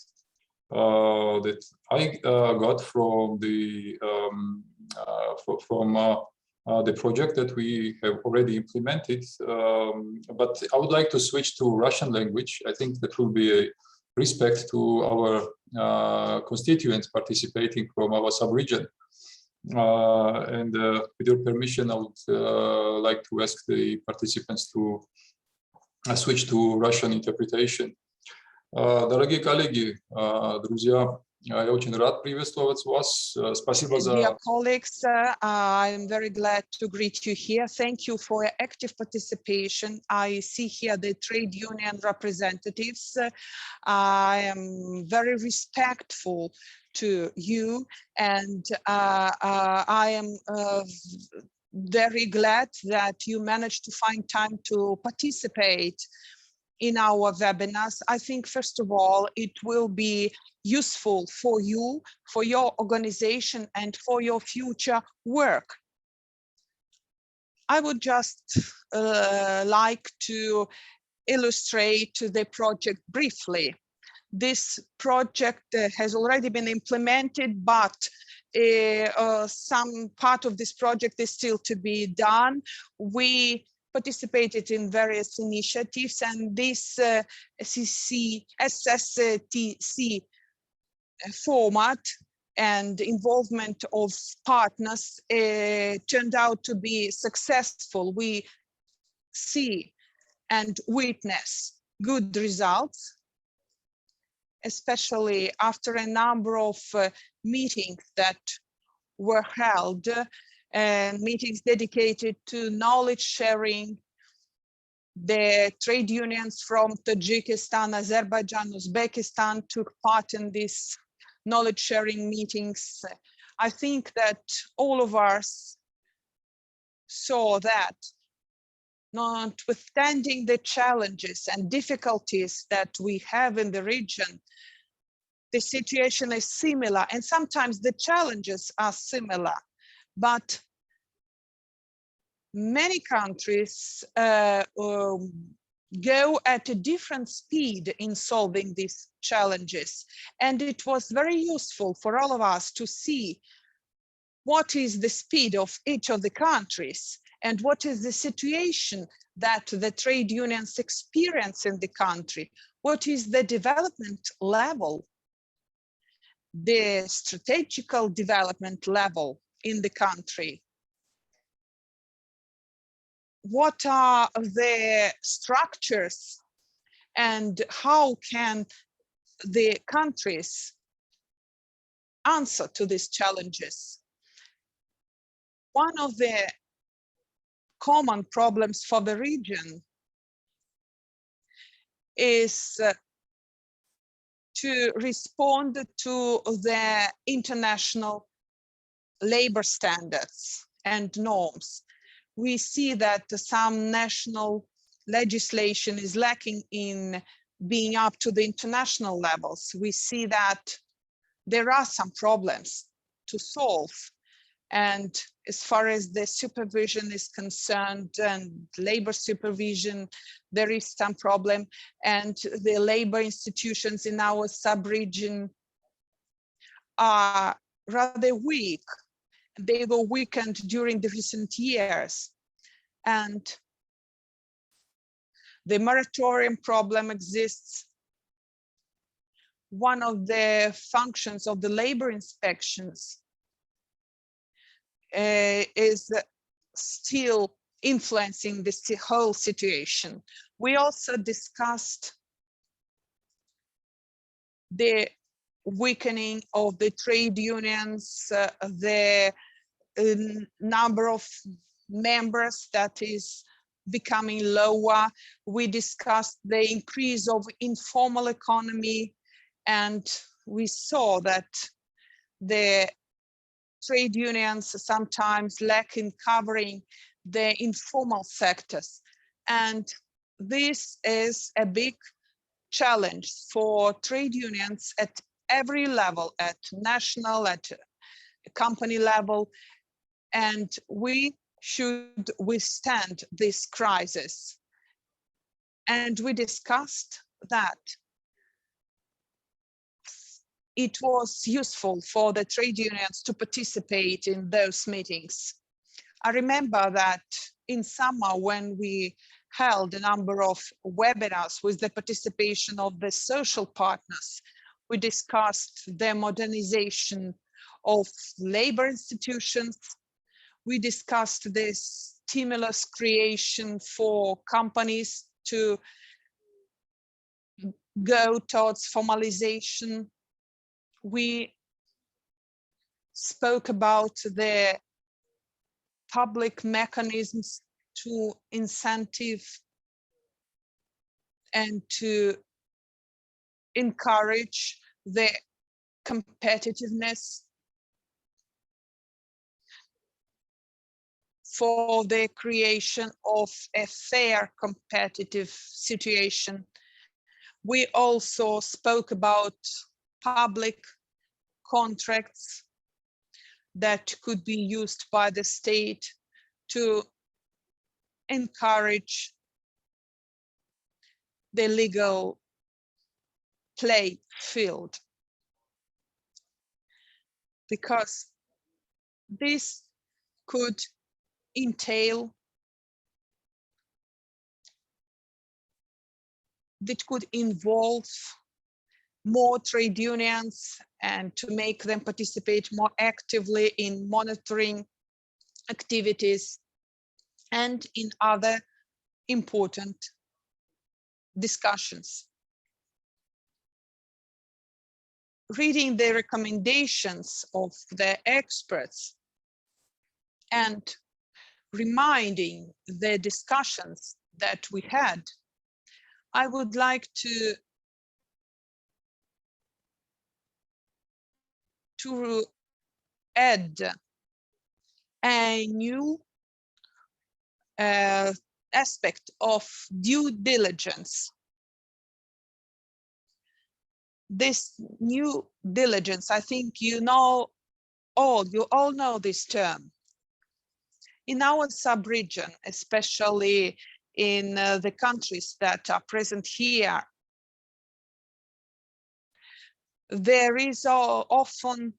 that I got from the project that we have already implemented. But I would like to switch to Russian language. I think that will be a respect to our constituents participating from our sub-region. With your permission, I would like to ask the participants to switch to Russian interpretation. Дорогие коллеги, друзья, я очень рад приветствовать вас. Спасибо за... Dear colleagues, I'm very glad to greet you here. Thank you for your active participation. I see here the trade union representatives. I am very respectful to you, and I am very glad that you managed to find time to participate in our webinars. I think, first of all, it will be useful for you, for your organization, and for your future work. I would just like to illustrate the project briefly. This project has already been implemented, but some part of this project is still to be done. We participated in various initiatives, and this SSTC format and involvement of partners turned out to be successful. We see and witness good results, especially after a number of meetings that were held and meetings dedicated to knowledge sharing. The trade unions from Tajikistan, Azerbaijan, Uzbekistan took part in these knowledge sharing meetings. I think that all of us saw that, notwithstanding the challenges and difficulties that we have in the region, the situation is similar, and sometimes the challenges are similar, but many countries go at a different speed in solving these challenges. And it was very useful for all of us to see what is the speed of each of the countries and what is the situation that the trade unions experience in the country. What is the development level, the strategical development level in the country? What are the structures and how can the countries answer to these challenges? One of the common problems for the region is to respond to the international labor standards and norms. We see that some national legislation is lacking in being up to the international levels. We see that there are some problems to solve. And as far as the supervision is concerned and labor supervision, there is some problem. And the labor institutions in our sub-region are rather weak. They were weakened during the recent years. And the moratorium problem exists. One of the functions of the labor inspections is still influencing this whole situation. We also discussed the weakening of the trade unions, the number of members that is becoming lower. We discussed the increase of informal economy, and we saw that the trade unions sometimes lack in covering the informal sectors. And this is a big challenge for trade unions at every level, at national, at company level. And we should withstand this crisis. And we discussed that it was useful for the trade unions to participate in those meetings. I remember that in summer when we held a number of webinars with the participation of the social partners, we discussed the modernization of labor institutions. We discussed the stimulus creation for companies to go towards formalization. We spoke about the public mechanisms to incentive and to encourage the competitiveness for the creation of a fair competitive situation. We also spoke about public contracts that could be used by the state to encourage the legal play field, because this could entail, that could involve more trade unions and to make them participate more actively in monitoring activities and in other important discussions. Reading the recommendations of the experts, and reminding the discussions that we had, I would like to add a new aspect of due diligence. This new diligence, I think you all know this term. In our sub-region, especially in the countries that are present here, there is often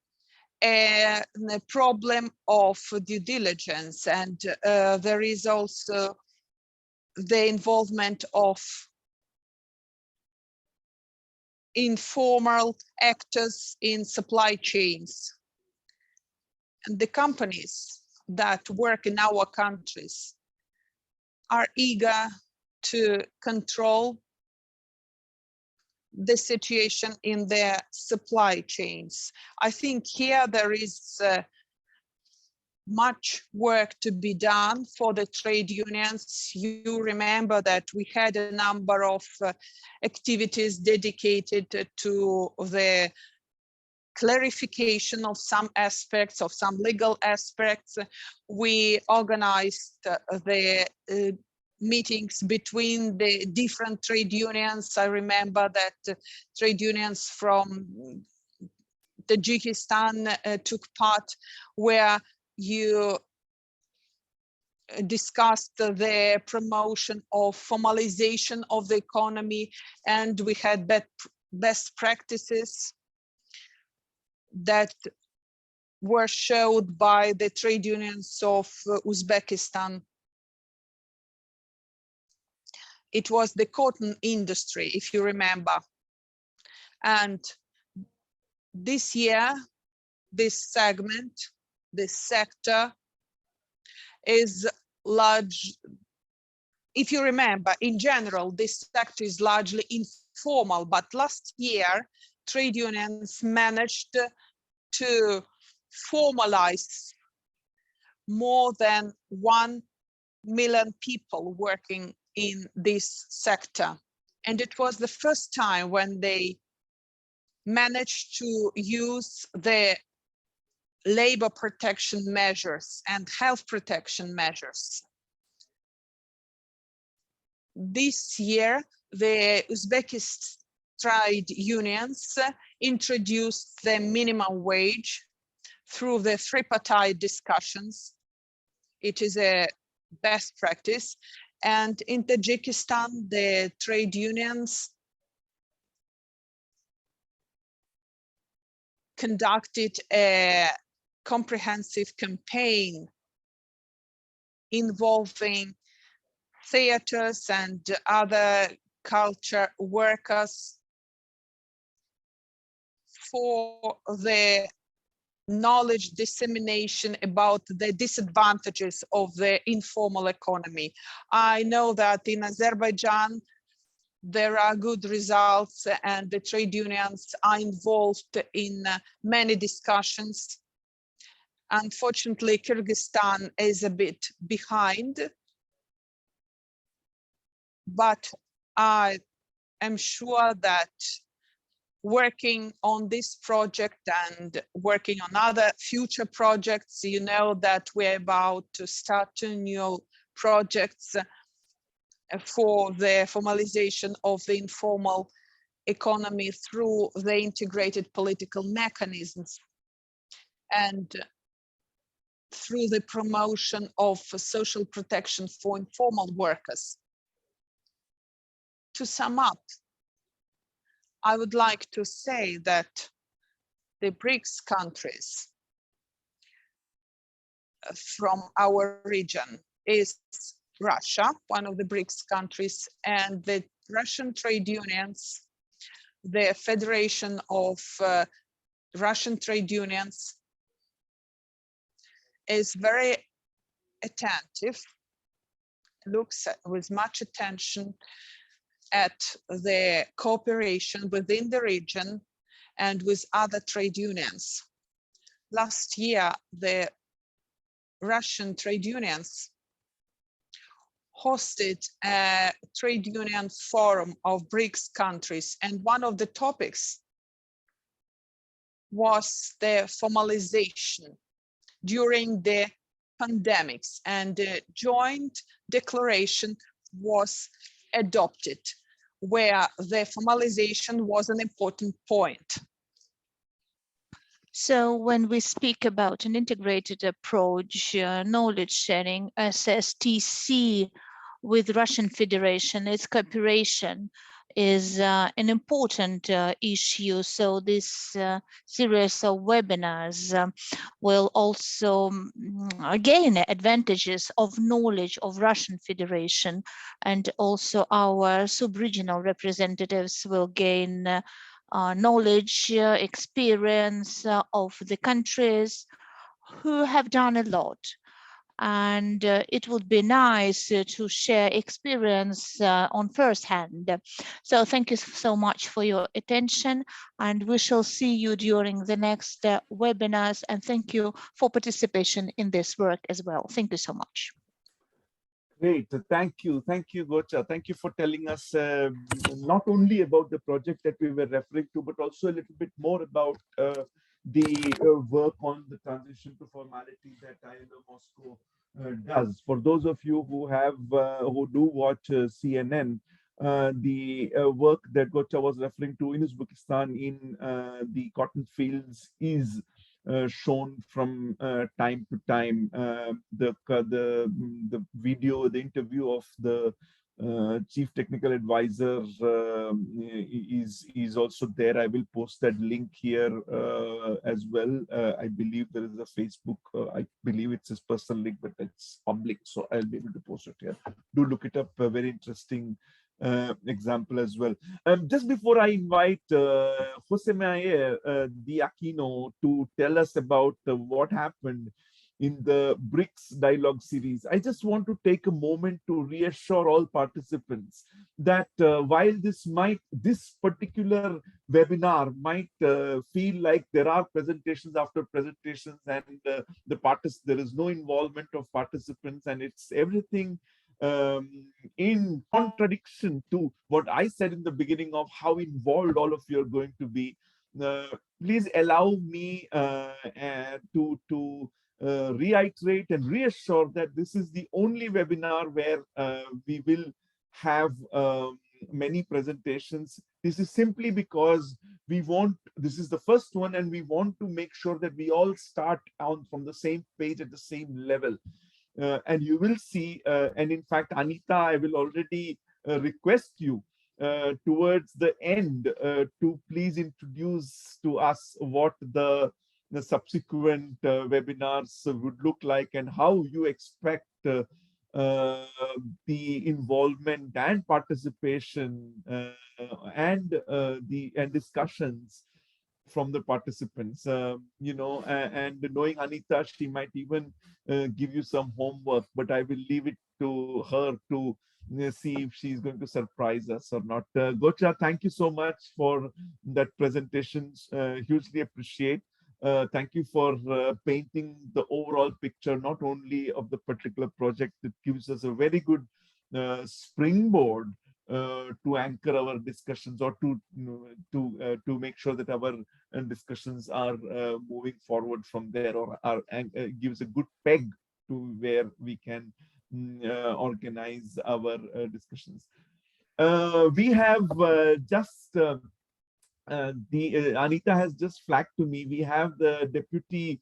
a problem of due diligence, and there is also the involvement of informal actors in supply chains. And the companies that work in our countries are eager to control the situation in their supply chains. I think here there is much work to be done for the trade unions. You remember that we had a number of activities dedicated to the clarification of some aspects, of some legal aspects. We organized the meetings between the different trade unions. I remember that trade unions from Tajikistan took part, where you discussed the promotion of formalization of the economy, and we had best practices that were showed by the trade unions of Uzbekistan. It was the cotton industry, if you remember. And this year, this segment, this sector is large. If you remember, in general, this sector is largely informal, but last year, trade unions managed to formalize more than 1 million people working in this sector. And it was the first time when they managed to use the labor protection measures and health protection measures. This year, the Uzbekistan trade unions introduced the minimum wage through the tripartite discussions. It is a best practice. And in Tajikistan, the trade unions conducted a comprehensive campaign involving theaters and other culture workers for the knowledge dissemination about the disadvantages of the informal economy. I know that in Azerbaijan, there are good results and the trade unions are involved in many discussions. Unfortunately, Kyrgyzstan is a bit behind, but I am sure that working on this project and working on other future projects, you know that we're about to start 2 new projects for the formalization of the informal economy through the integrated political mechanisms and through the promotion of social protection for informal workers. To sum up, I would like to say that the BRICS countries from our region is Russia, one of the BRICS countries, and the Russian trade unions, the Federation of Russian trade unions is very attentive, looks at, with much attention at the cooperation within the region and with other trade unions. Last year, the Russian trade unions hosted a trade union forum of BRICS countries, and one of the topics was the formalization during the pandemics, and the joint declaration was adopted, where the formalization was an important point. So when we speak about an integrated approach, knowledge sharing, SSTC with Russian Federation, its cooperation is an important issue. So this series of webinars will also gain advantages of knowledge of Russian Federation, and also our sub-regional representatives will gain knowledge, experience of the countries who have done a lot. And it would be nice to share experience on first hand. So thank you so much for your attention, and we shall see you during the next webinars, and thank you for participation in this work as well. Thank you so much. Great, thank you, Gocha. Thank you for telling us not only about the project that we were referring to, but also a little bit more about the work on the transition to formality that ILO Moscow does. For those of you who have who do watch CNN, the work that Gocha was referring to in Uzbekistan in the cotton fields is shown from time to time. The video, the interview of the chief technical advisor is also there. I will post that link here as well. I believe there is a Facebook. I believe it's his personal link, but it's public, so I'll be able to post it here. Do look it up. A very interesting example as well. Just before I invite Jose Mayer Di Aquino to tell us about what happened in the BRICS dialogue series, I just want to take a moment to reassure all participants that while this particular webinar might feel like there are presentations after presentations, and there is no involvement of participants, and it's everything in contradiction to what I said in the beginning of how involved all of you are going to be, please allow me to reiterate and reassure that this is the only webinar where we will have many presentations. This is simply because this is the first one, and we want to make sure that we all start on from the same page at the same level. And you will see, and in fact, Anita, I will already request you towards the end to please introduce to us what the subsequent webinars would look like, and how you expect the involvement and participation and discussions from the participants, you know, and knowing Anita, she might even give you some homework, but I will leave it to her to see if she's going to surprise us or not. Gocha, thank you so much for that presentation. Hugely appreciate. Thank you for painting the overall picture, not only of the particular project. That gives us a very good springboard to anchor our discussions, or to make sure that our discussions are moving forward from there, or gives a good peg to where we can organize our discussions. We have just Anita has just flagged to me. We have the deputy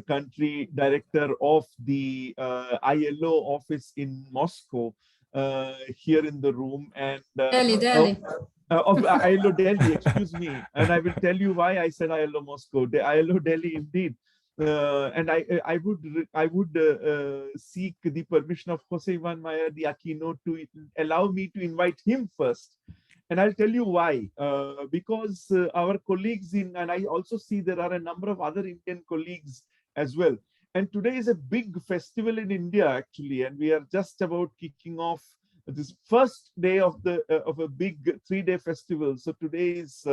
country director of the ILO office in Moscow here in the room, and Delhi. Of ILO Delhi, excuse me, and I will tell you why I said ILO Moscow. The ILO Delhi indeed. And I would seek the permission of Jose Ivan Mayer Di Aquino to allow me to invite him first. And I'll tell you why. Because our colleagues and I also see there are a number of other Indian colleagues as well. And today is a big festival in India, actually, and we are just about kicking off this first day of a big 3-day festival. So today is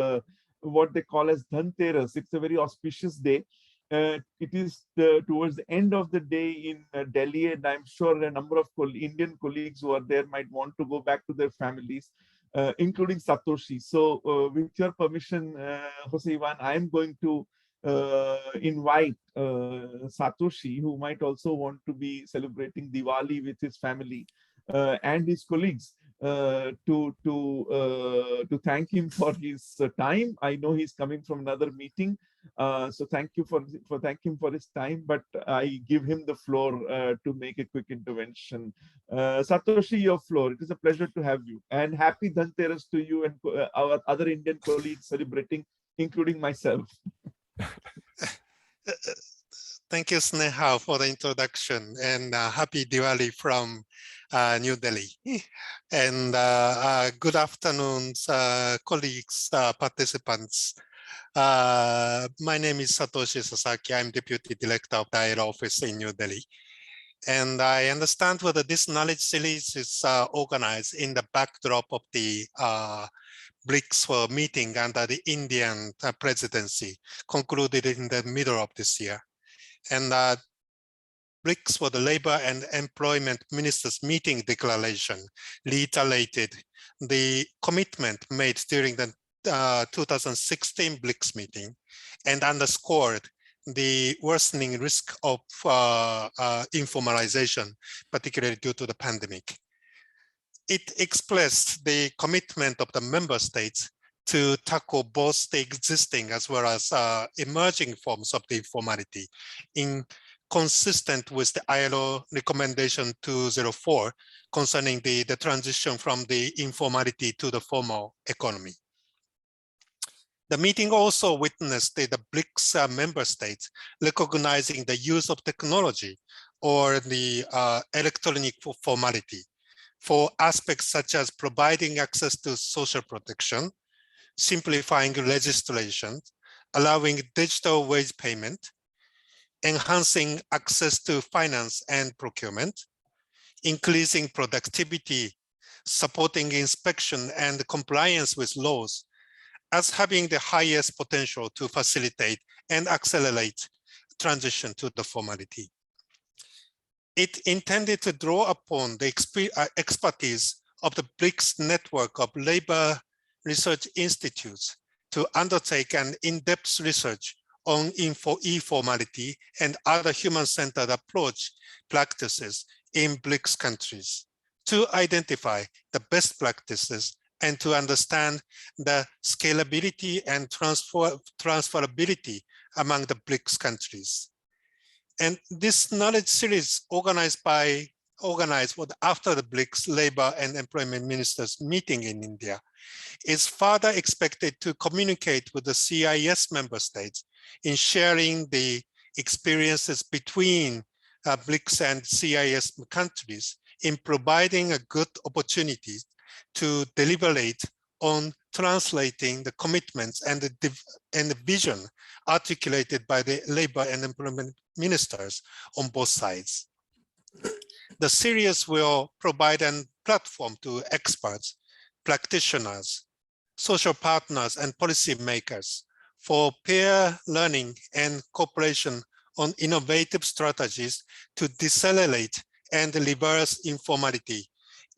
what they call as Dhanteras. It's a very auspicious day. it is towards the end of the day in Delhi, and I'm sure a number of Indian colleagues who are there might want to go back to their families, including Satoshi. So with your permission, Jose Ivan, I'm going to invite Satoshi, who might also want to be celebrating Diwali with his family and his colleagues, to thank him for his time. I know he's coming from another meeting, so thank you thank him for his time. But I give him the floor to make a quick intervention. Satoshi, your floor. It is a pleasure to have you, and happy Dhanteras to you and our other Indian colleagues celebrating, including myself. Thank you, Sneha, for the introduction, and happy Diwali from New Delhi. And good afternoon, colleagues, participants. My name is Satoshi Sasaki. I'm Deputy Director of the ILO office in New Delhi. And I understand whether this knowledge series is organized in the backdrop of the BRICS meeting under the Indian presidency, concluded in the middle of this year. And BRICS for the Labor and Employment Ministers meeting declaration reiterated the commitment made during the 2016 BRICS meeting and underscored the worsening risk of informalization, particularly due to the pandemic. It expressed the commitment of the member states to tackle both the existing as well as emerging forms of the informality, consistent with the ILO recommendation 204 concerning the transition from the informality to the formal economy. The meeting also witnessed the BRICS member states recognizing the use of technology or the electronic formality for aspects such as providing access to social protection, simplifying legislation, allowing digital wage payment, enhancing access to finance and procurement, increasing productivity, supporting inspection and compliance with laws as having the highest potential to facilitate and accelerate transition to the formality. It intended to draw upon the expertise of the BRICS network of labor research institutes to undertake an in-depth research on informality and other human-centered approach practices in BRICS countries to identify the best practices and to understand the scalability and transferability among the BRICS countries. And this knowledge series organized after the BRICS Labor and Employment Ministers meeting in India is further expected to communicate with the CIS member states in sharing the experiences between BRICS and CIS countries in providing a good opportunity to deliberate on translating the commitments and the vision articulated by the labor and employment ministers on both sides. The series will provide a platform to experts, practitioners, social partners, and policymakers for peer learning and cooperation on innovative strategies to decelerate and reverse informality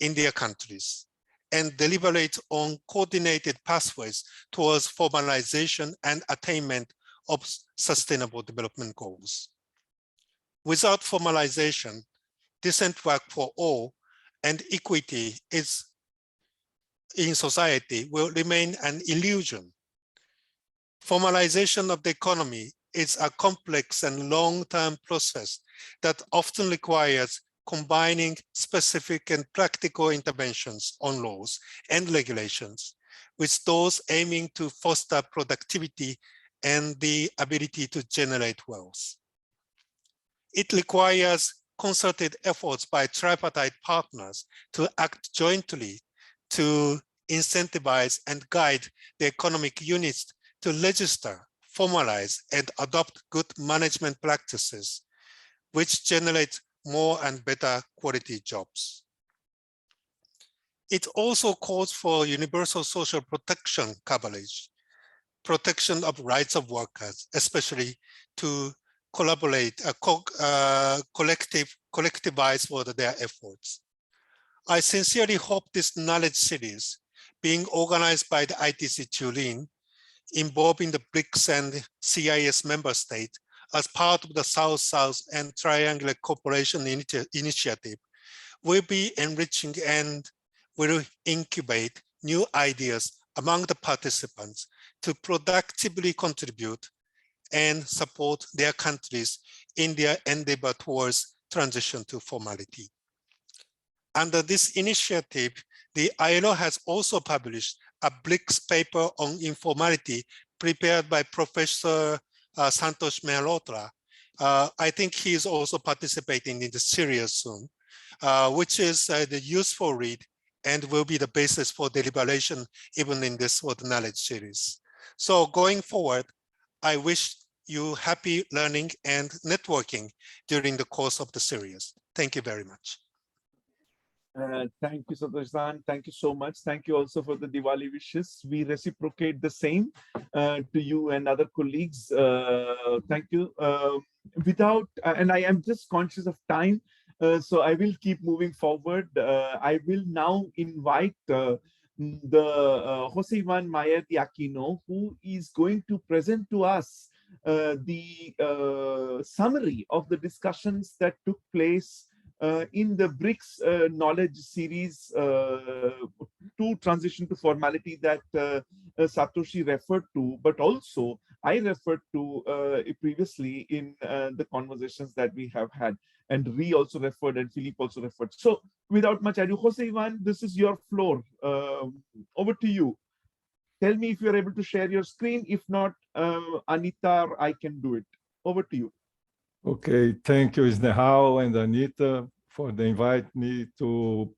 in their countries, and deliberate on coordinated pathways towards formalization and attainment of sustainable development goals. Without formalization, decent work for all and equity in society will remain an illusion. Formalization of the economy is a complex and long-term process that often requires combining specific and practical interventions on laws and regulations with those aiming to foster productivity and the ability to generate wealth. It requires concerted efforts by tripartite partners to act jointly to incentivize and guide the economic units to register, formalize, and adopt good management practices, which generate more and better quality jobs. It also calls for universal social protection coverage, protection of rights of workers, especially to collaborate, collectivize for their efforts. I sincerely hope this knowledge series being organized by the ITC Turin, involving the BRICS and CIS member states as part of the South-South and Triangular Cooperation Initiative will be enriching and will incubate new ideas among the participants to productively contribute and support their countries in their endeavor towards transition to formality. Under this initiative, the ILO has also published a BRICS paper on informality prepared by Professor Santosh Mehrotra. I think he is also participating in the series soon, which is the useful read and will be the basis for deliberation even in this knowledge series. So going forward, I wish you happy learning and networking during the course of the series. Thank you very much. Thank you, Satoshi-san. Thank you so much. Thank you also for the Diwali wishes. We reciprocate the same to you and other colleagues. Thank you. And I am just conscious of time, so I will keep moving forward. I will now invite the Jose Ivan Mayer de Aquino, who is going to present to us the summary of the discussions that took place in the BRICS knowledge series to transition to formality that Satoshi referred to, but also I referred to previously in the conversations that we have had, and Ree also referred and Philippe also referred. So without much ado, Jose Ivan, this is your floor. Over to you. Tell me if you're able to share your screen. If not, Anita, I can do it. Over to you. Okay, thank you, Snehal and Anita, for the invite me to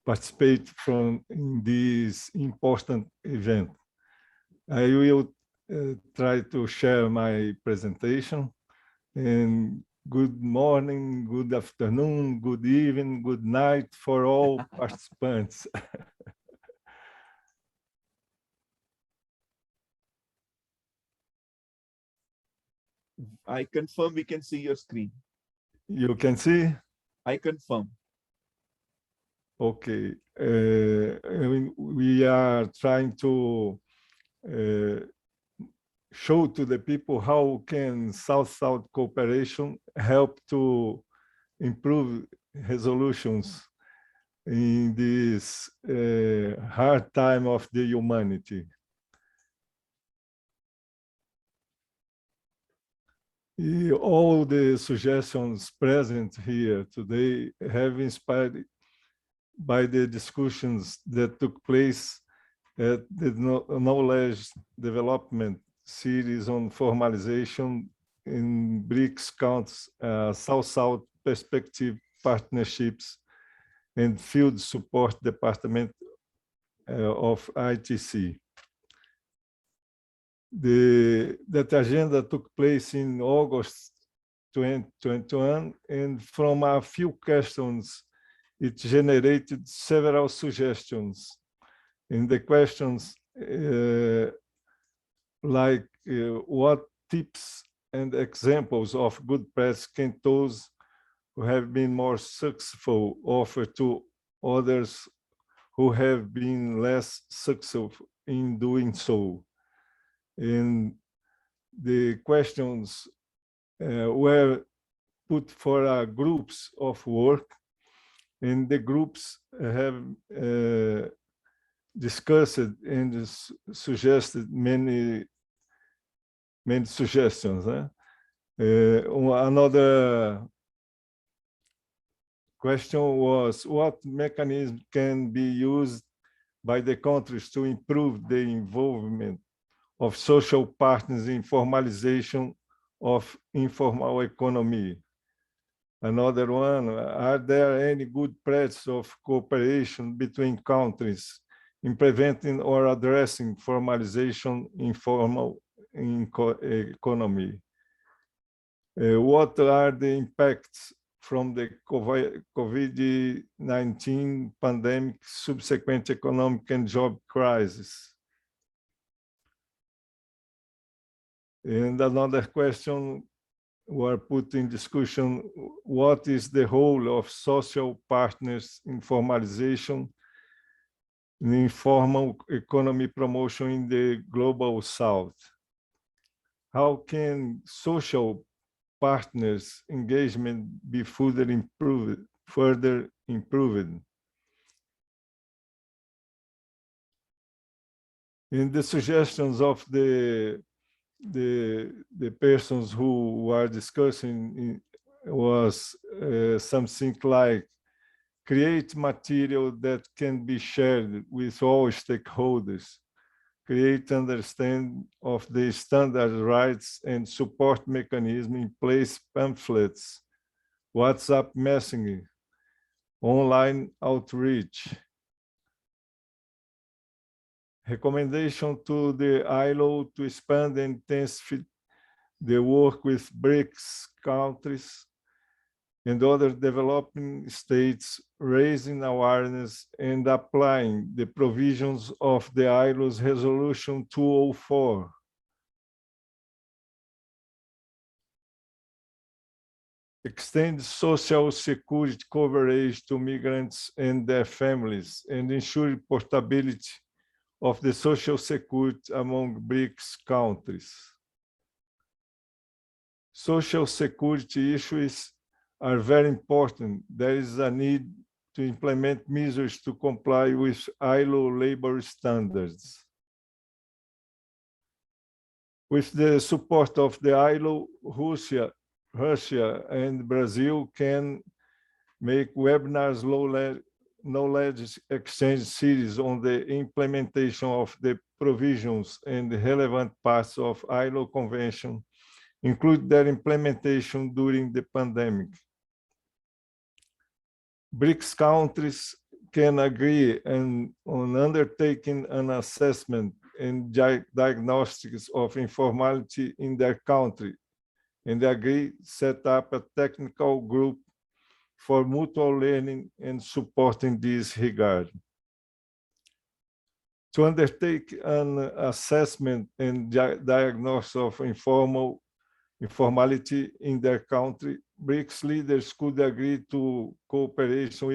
participate in this important event. I will try to share my presentation. And good morning, good afternoon, good evening, good night for all participants. I confirm we can see your screen. You can see? I confirm. Okay. We are trying to show to the people how can South-South cooperation help to improve resolutions in this hard time of the humanity. All the suggestions present here today have inspired by the discussions that took place at the Knowledge Development Series on Formalization in BRICS countries, South-South Perspective Partnerships and Field Support Department of ITC. That agenda took place in August 2021, and from a few questions, it generated several suggestions. In the questions, like what tips and examples of good practice can those who have been more successful offer to others who have been less successful in doing so? And the questions were put for groups of work, and the groups have discussed and suggested many suggestions. Another question was, what mechanism can be used by the countries to improve the involvement of social partners in formalization of informal economy? Another one, are there any good practices of cooperation between countries in preventing or addressing formalization informal economy? What are the impacts from the COVID-19 pandemic, subsequent economic and job crisis? And another question were put in discussion what is the role of social partners in formalization, in informal economy promotion in the global south. How can social partners' engagement be further improved? In the suggestions of the persons who are discussing was something like create material that can be shared with all stakeholders, create understanding of the standard rights and support mechanism in place, pamphlets, WhatsApp messaging, online outreach. Recommendation to the ILO to expand and intensify the work with BRICS countries and other developing states, raising awareness and applying the provisions of the ILO's Resolution 204. Extend social security coverage to migrants and their families and ensure portability of the social security among BRICS countries. Social security issues are very important. There is a need to implement measures to comply with ILO labor standards. With the support of the ILO, Russia and Brazil can make webinars, knowledge exchange series on the implementation of the provisions and the relevant parts of ILO Convention, include their implementation during the pandemic. BRICS countries can agree on undertaking an assessment and diagnostics of informality in their country, and agree set up a technical group for mutual learning and support in this regard. To undertake an assessment and diagnosis of informality in their country, BRICS leaders could agree to cooperation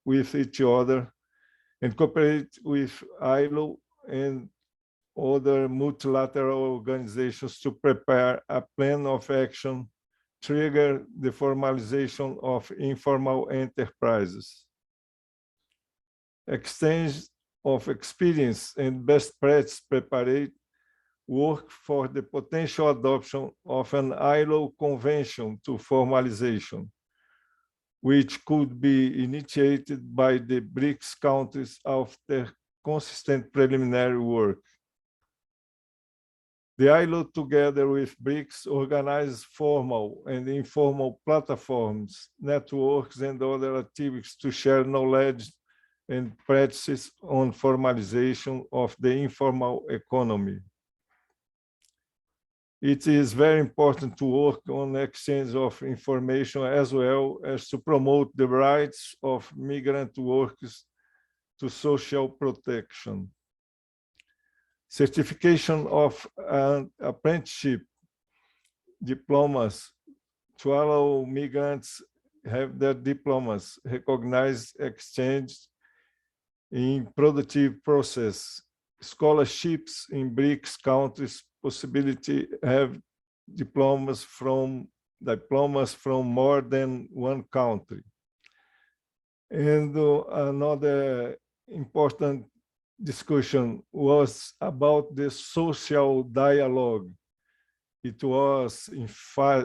with each other and cooperate with ILO and other multilateral organizations to prepare a plan of action, trigger the formalization of informal enterprises. Exchange of experience and best practice preparate work for the potential adoption of an ILO convention to formalization, which could be initiated by the BRICS countries after consistent preliminary work. The ILO, together with BRICS, organizes formal and informal platforms, networks, and other activities to share knowledge and practices on formalization of the informal economy. It is very important to work on exchange of information as well as to promote the rights of migrant workers to social protection. Certification of apprenticeship diplomas to allow migrants have their diplomas recognized, exchanged in productive process. Scholarships in BRICS countries possibility have diplomas from more than one country. And another important discussion was about the social dialogue. It was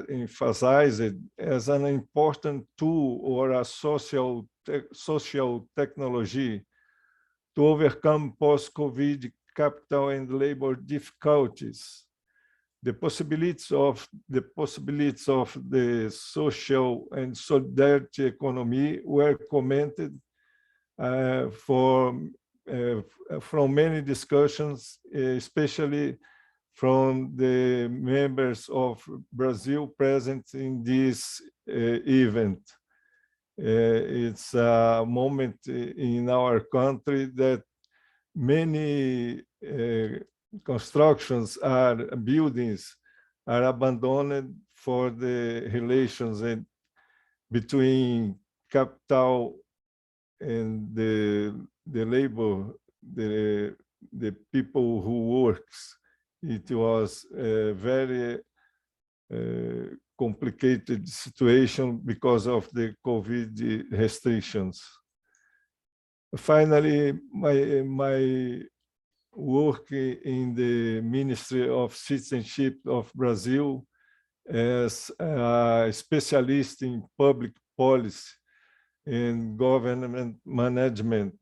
emphasized as an important tool or a social technology to overcome post-COVID capital and labor difficulties. The possibilities of the social and solidarity economy were commented from many discussions, especially from the members of Brazil present in this event. It's a moment in our country that many buildings are abandoned for the relations between capital and the labor, the people who works. It was a very complicated situation because of the COVID restrictions. Finally, my work in the Ministry of Citizenship of Brazil as a specialist in public policy and government management.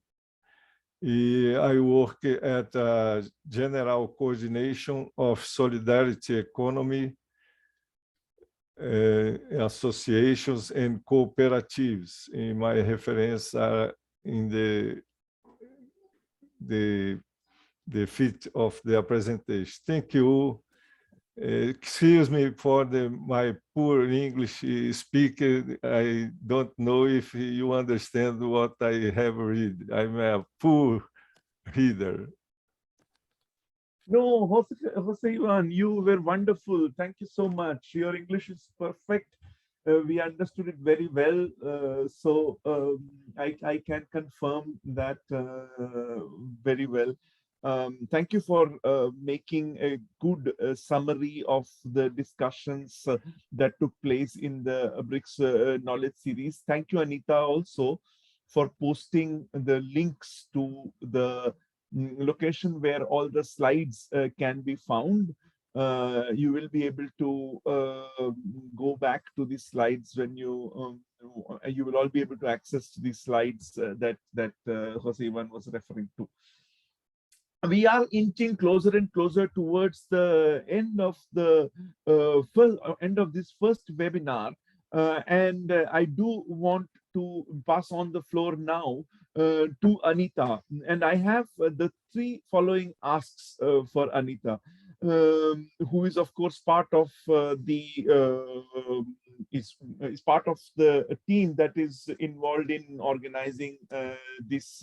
I work at a General Coordination of Solidarity Economy associations and cooperatives. In my reference are in the fit of the presentation. Thank you. Excuse me for my poor English speaker. I don't know if you understand what I have read. I'm a poor reader. No, Jose Ivan, you were wonderful. Thank you so much. Your English is perfect. We understood it very well. So I can confirm that very well. Thank you for making a good summary of the discussions that took place in the BRICS knowledge series. Thank you, Anita, also for posting the links to the location where all the slides can be found. You will be able to go back to the slides when you will all be able to access these slides that Jose Ivan was referring to. We are inching closer and closer towards the end of the end of this first webinar, and I do want to pass on the floor now to Anita, and I have the three following asks for Anita, who is of course part of is part of the team that is involved in organizing this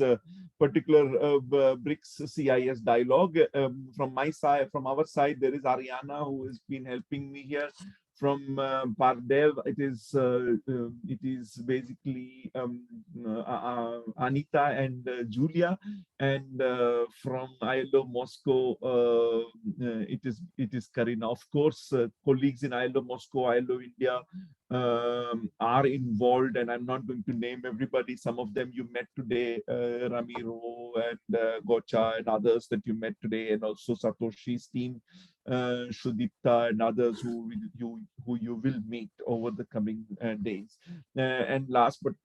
particular BRICS CIS dialogue. From my side, from our side, there is Ariana, who has been helping me here. From Pardev, it is basically Anita and Julia, and from ILO Moscow, it is Karina. Of course, colleagues in ILO Moscow, ILO India are involved, and I'm not going to name everybody. Some of them you met today, Ramiro and Gocha and others that you met today, and also Satoshi's team, Shudipta and others who you will meet over the coming days. And last, but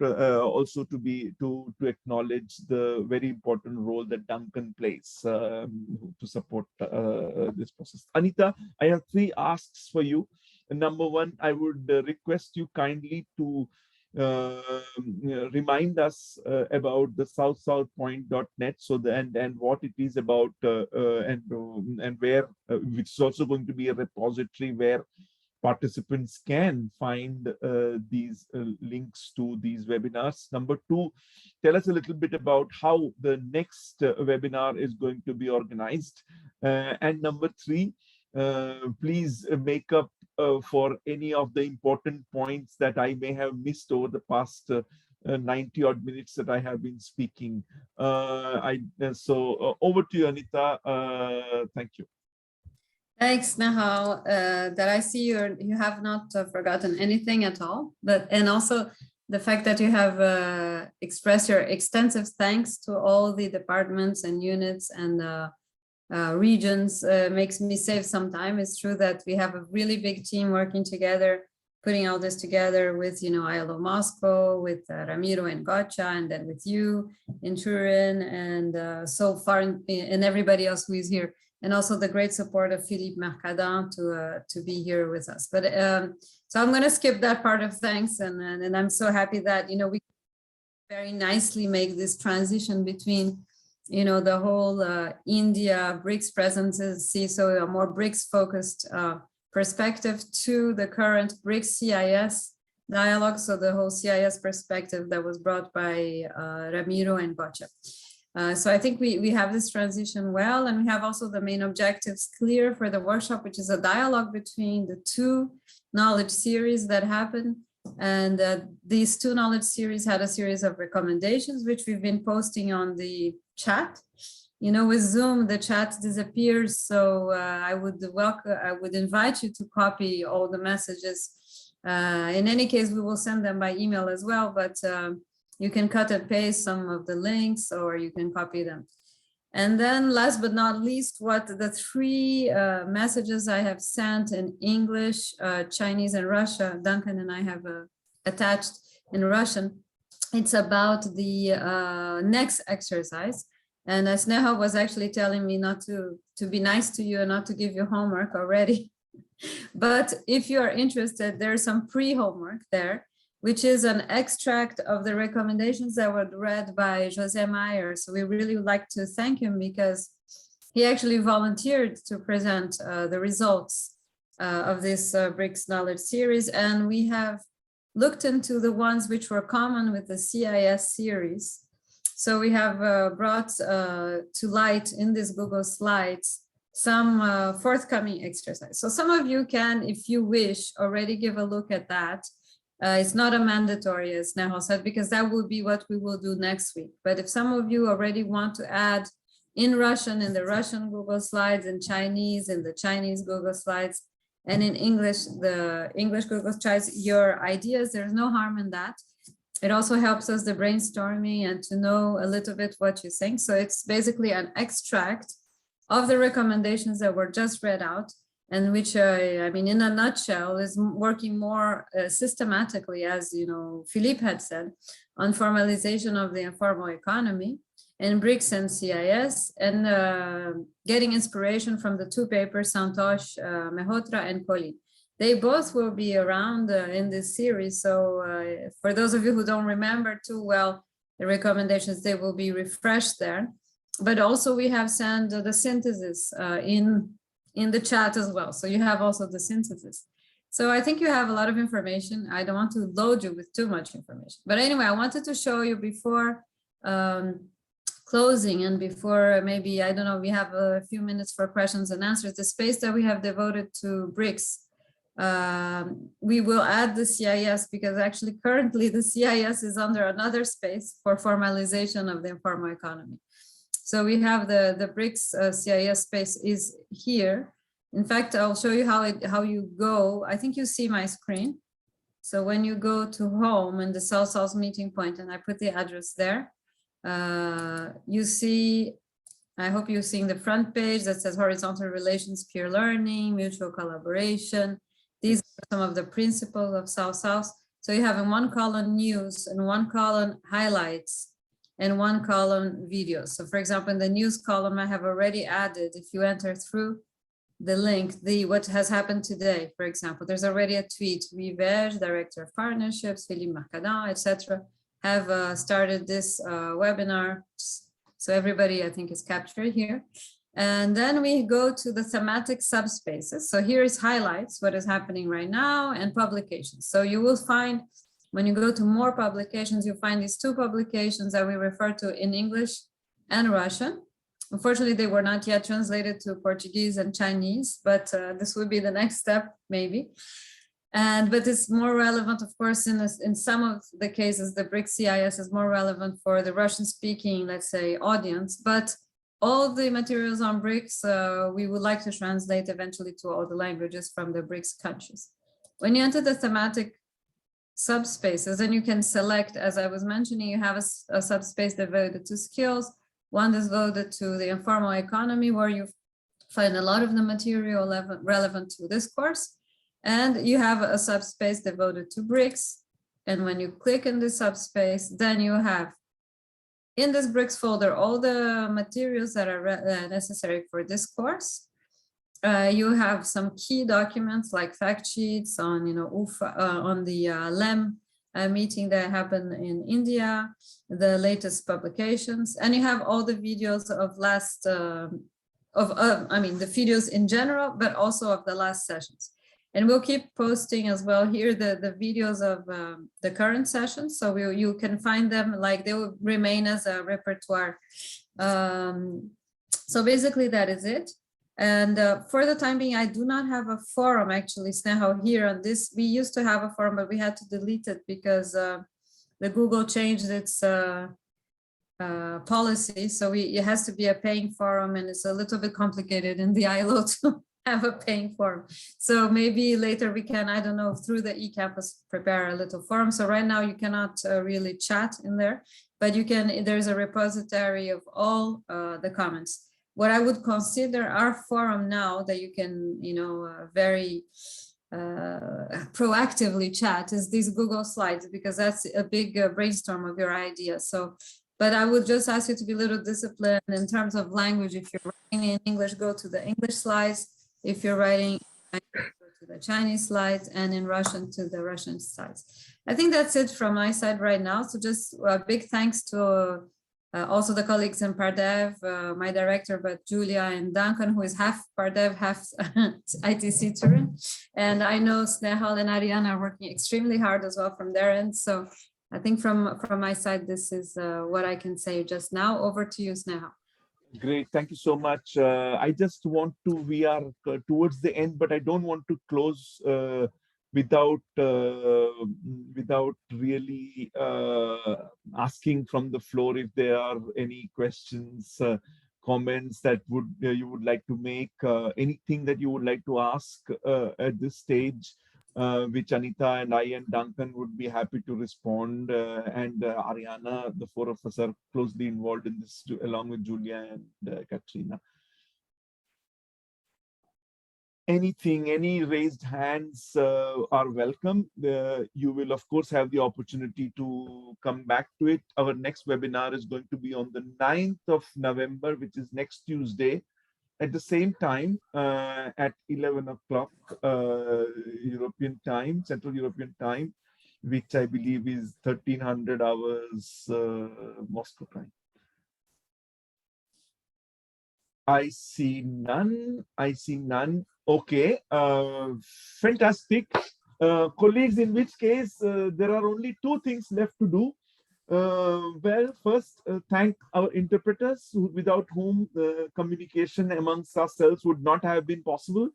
also to acknowledge the very important role that Duncan plays to support this process. Anita, I have three asks for you. Number one, I would request you kindly to remind us about the south-south-point.net, so and what it is about, and where, which is also going to be a repository where participants can find these links to these webinars. Number two, tell us a little bit about how the next webinar is going to be organized. And number three, please make up for any of the important points that I may have missed over the past 90 odd minutes that I have been speaking. So over to you, Anita. Thank you. Thanks, Nehal. That I see you have not forgotten anything at all, and also the fact that you have expressed your extensive thanks to all the departments and units and regions makes me save some time. It's true that we have a really big team working together, putting all this together with, ILO Moscow, with Ramiro and Gocha, and then with you in Turin, and so far, and everybody else who is here. And also the great support of Philippe Mercadin to be here with us. But so I'm going to skip that part of thanks, and I'm so happy that we very nicely make this transition between the whole India BRICS presence, so a more BRICS focused perspective to the current BRICS CIS dialogue. So the whole CIS perspective that was brought by Ramiro and Gocha. So I think we have this transition well, and we have also the main objectives clear for the workshop, which is a dialogue between the two knowledge series that happen. And these two knowledge series had a series of recommendations, which we've been posting on the chat. You know, with Zoom, the chat disappears. So I would invite you to copy all the messages. In any case, we will send them by email as well, but you can cut and paste some of the links, or you can copy them. And then last but not least, what the three messages I have sent in English, Chinese, and Russia, Duncan and I have attached in Russian. It's about the next exercise. And Sneha was actually telling me not to be nice to you and not to give you homework already. But if you are interested, there's some pre-homework there, which is an extract of the recommendations that were read by Jose Meyer. So we really would like to thank him because he actually volunteered to present the results of this BRICS Knowledge Series. And we have looked into the ones which were common with the CIS series. So we have brought to light in this Google Slides some forthcoming exercise. So some of you can, if you wish, already give a look at that. It's not a mandatory, as Neha said, because that will be what we will do next week. But if some of you already want to add in Russian, in the Russian Google Slides, in Chinese, in the Chinese Google Slides, and in English, the English Google Slides, your ideas, there's no harm in that. It also helps us the brainstorming and to know a little bit what you think. So it's basically an extract of the recommendations that were just read out, and which, I mean, in a nutshell, is working more systematically, as you know, Philippe had said, on formalization of the informal economy in BRICS and CIS, and getting inspiration from the two papers, Santosh, Mehrotra, and Colin. They both will be around in this series. So for those of you who don't remember too well the recommendations, they will be refreshed there. But also we have sent the synthesis in the chat as well. So you have also the synthesis. So I think you have a lot of information. I don't want to load you with too much information. But anyway, I wanted to show you before closing and before maybe, I don't know, we have a few minutes for questions and answers, the space that we have devoted to BRICS. We will add the CIS because actually currently the CIS is under another space for formalization of the informal economy. So we have the BRICS CIS space is here. In fact, I'll show you how you go. I think you see my screen. So when you go to home and the South meeting point, and I put the address there, you see, I hope you're seeing the front page that says horizontal relations, peer learning, mutual collaboration. These are some of the principles of South. So you have in one column news and one column highlights and one column videos. So for example, in the news column, I have already added, if you enter through the link, what has happened today, for example, there's already a tweet, Riverge, Director of Partnerships, Philippe Marcadin, etc., have started this webinar. So everybody, I think, is captured here. And then we go to the thematic subspaces. So here is highlights, what is happening right now, and publications. So you will find, when you go to more publications, you find these two publications that we refer to in English and Russian. Unfortunately, they were not yet translated to Portuguese and Chinese, but this would be the next step, maybe. But it's more relevant, of course, in some of the cases, the BRICS CIS is more relevant for the Russian-speaking, let's say, audience. But all the materials on BRICS, we would like to translate eventually to all the languages from the BRICS countries. When you enter the thematic subspaces, and you can select, as I was mentioning, you have a subspace devoted to skills, one is devoted to the informal economy, where you find a lot of the material relevant to this course. And you have a subspace devoted to BRICS. And when you click in the subspace, then you have in this BRICS folder all the materials that are necessary for this course. You have some key documents like fact sheets on, on the LEM meeting that happened in India, the latest publications, and you have all the videos of the videos in general, but also of the last sessions. And we'll keep posting as well here the videos of the current sessions. So you can find them, like they will remain as a repertoire So basically that is it. And for the time being, I do not have a forum actually, Sneha, here on this. We used to have a forum, but we had to delete it because the Google changed its policy. So it has to be a paying forum, and it's a little bit complicated in the ILO to have a paying forum. So maybe later we can, I don't know, through the eCampus prepare a little forum. So right now you cannot really chat in there, but you can, there's a repository of all the comments. What I would consider our forum now that you can, very proactively chat is these Google Slides, because that's a big brainstorm of your ideas. So, but I would just ask you to be a little disciplined in terms of language. If you're writing in English, go to the English slides. If you're writing in Chinese, go to the Chinese slides, and in Russian to the Russian slides. I think that's it from my side right now. So just a big thanks to also the colleagues in Pardev, my director, but Julia and Duncan, who is half Pardev, half ITC Turin. And I know Snehal and Ariana are working extremely hard as well from their end. So I think from my side, this is what I can say just now. Over to you, Snehal. Great, thank you so much. I just want to, we are towards the end, but I don't want to close without really asking from the floor if there are any questions, comments that you would like to make, anything that you would like to ask at this stage, which Anita and I and Duncan would be happy to respond, and Ariana, the four of us are closely involved in this along with Julia and Katrina. Anything, any raised hands are welcome. You will of course have the opportunity to come back to it. Our next webinar is going to be on the 9th of November, which is next Tuesday, at the same time at 11 o'clock European time, Central European time, which I believe is 1300 hours Moscow time. I see none. I see none. Okay, fantastic. Colleagues, in which case there are only two things left to do. Well, first, thank our interpreters, without whom communication amongst ourselves would not have been possible.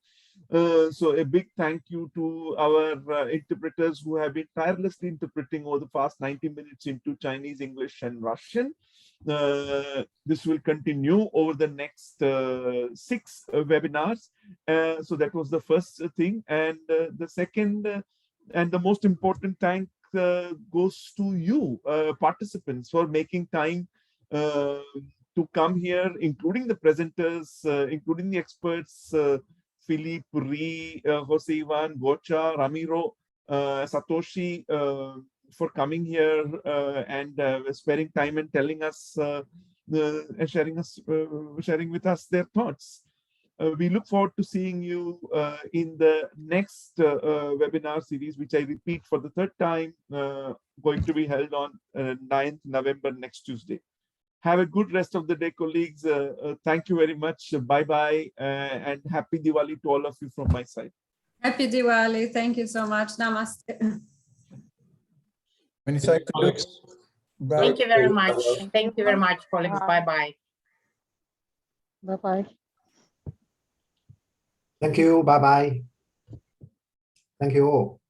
So a big thank you to our interpreters who have been tirelessly interpreting over the past 90 minutes into Chinese, English, and Russian. This will continue over the next 6 webinars. So that was the first thing. And the second and the most important thank goes to you, participants, for making time to come here, including the presenters, including the experts, Philippe, Ri, Jose Ivan, Gocha, Ramiro, Satoshi, for coming here and sparing time and telling us and sharing with us their thoughts. We look forward to seeing you in the next webinar series, which I repeat for the 3rd time, going to be held on 9th November next Tuesday. Have a good rest of the day, colleagues. Thank you very much. Bye-bye, and happy Diwali to all of you from my side. Happy Diwali. Thank you so much. Namaste. Many thanks. Thank you very much. Thank you very much, colleagues. Bye-bye. Bye-bye. Thank you. Bye-bye. Thank you all.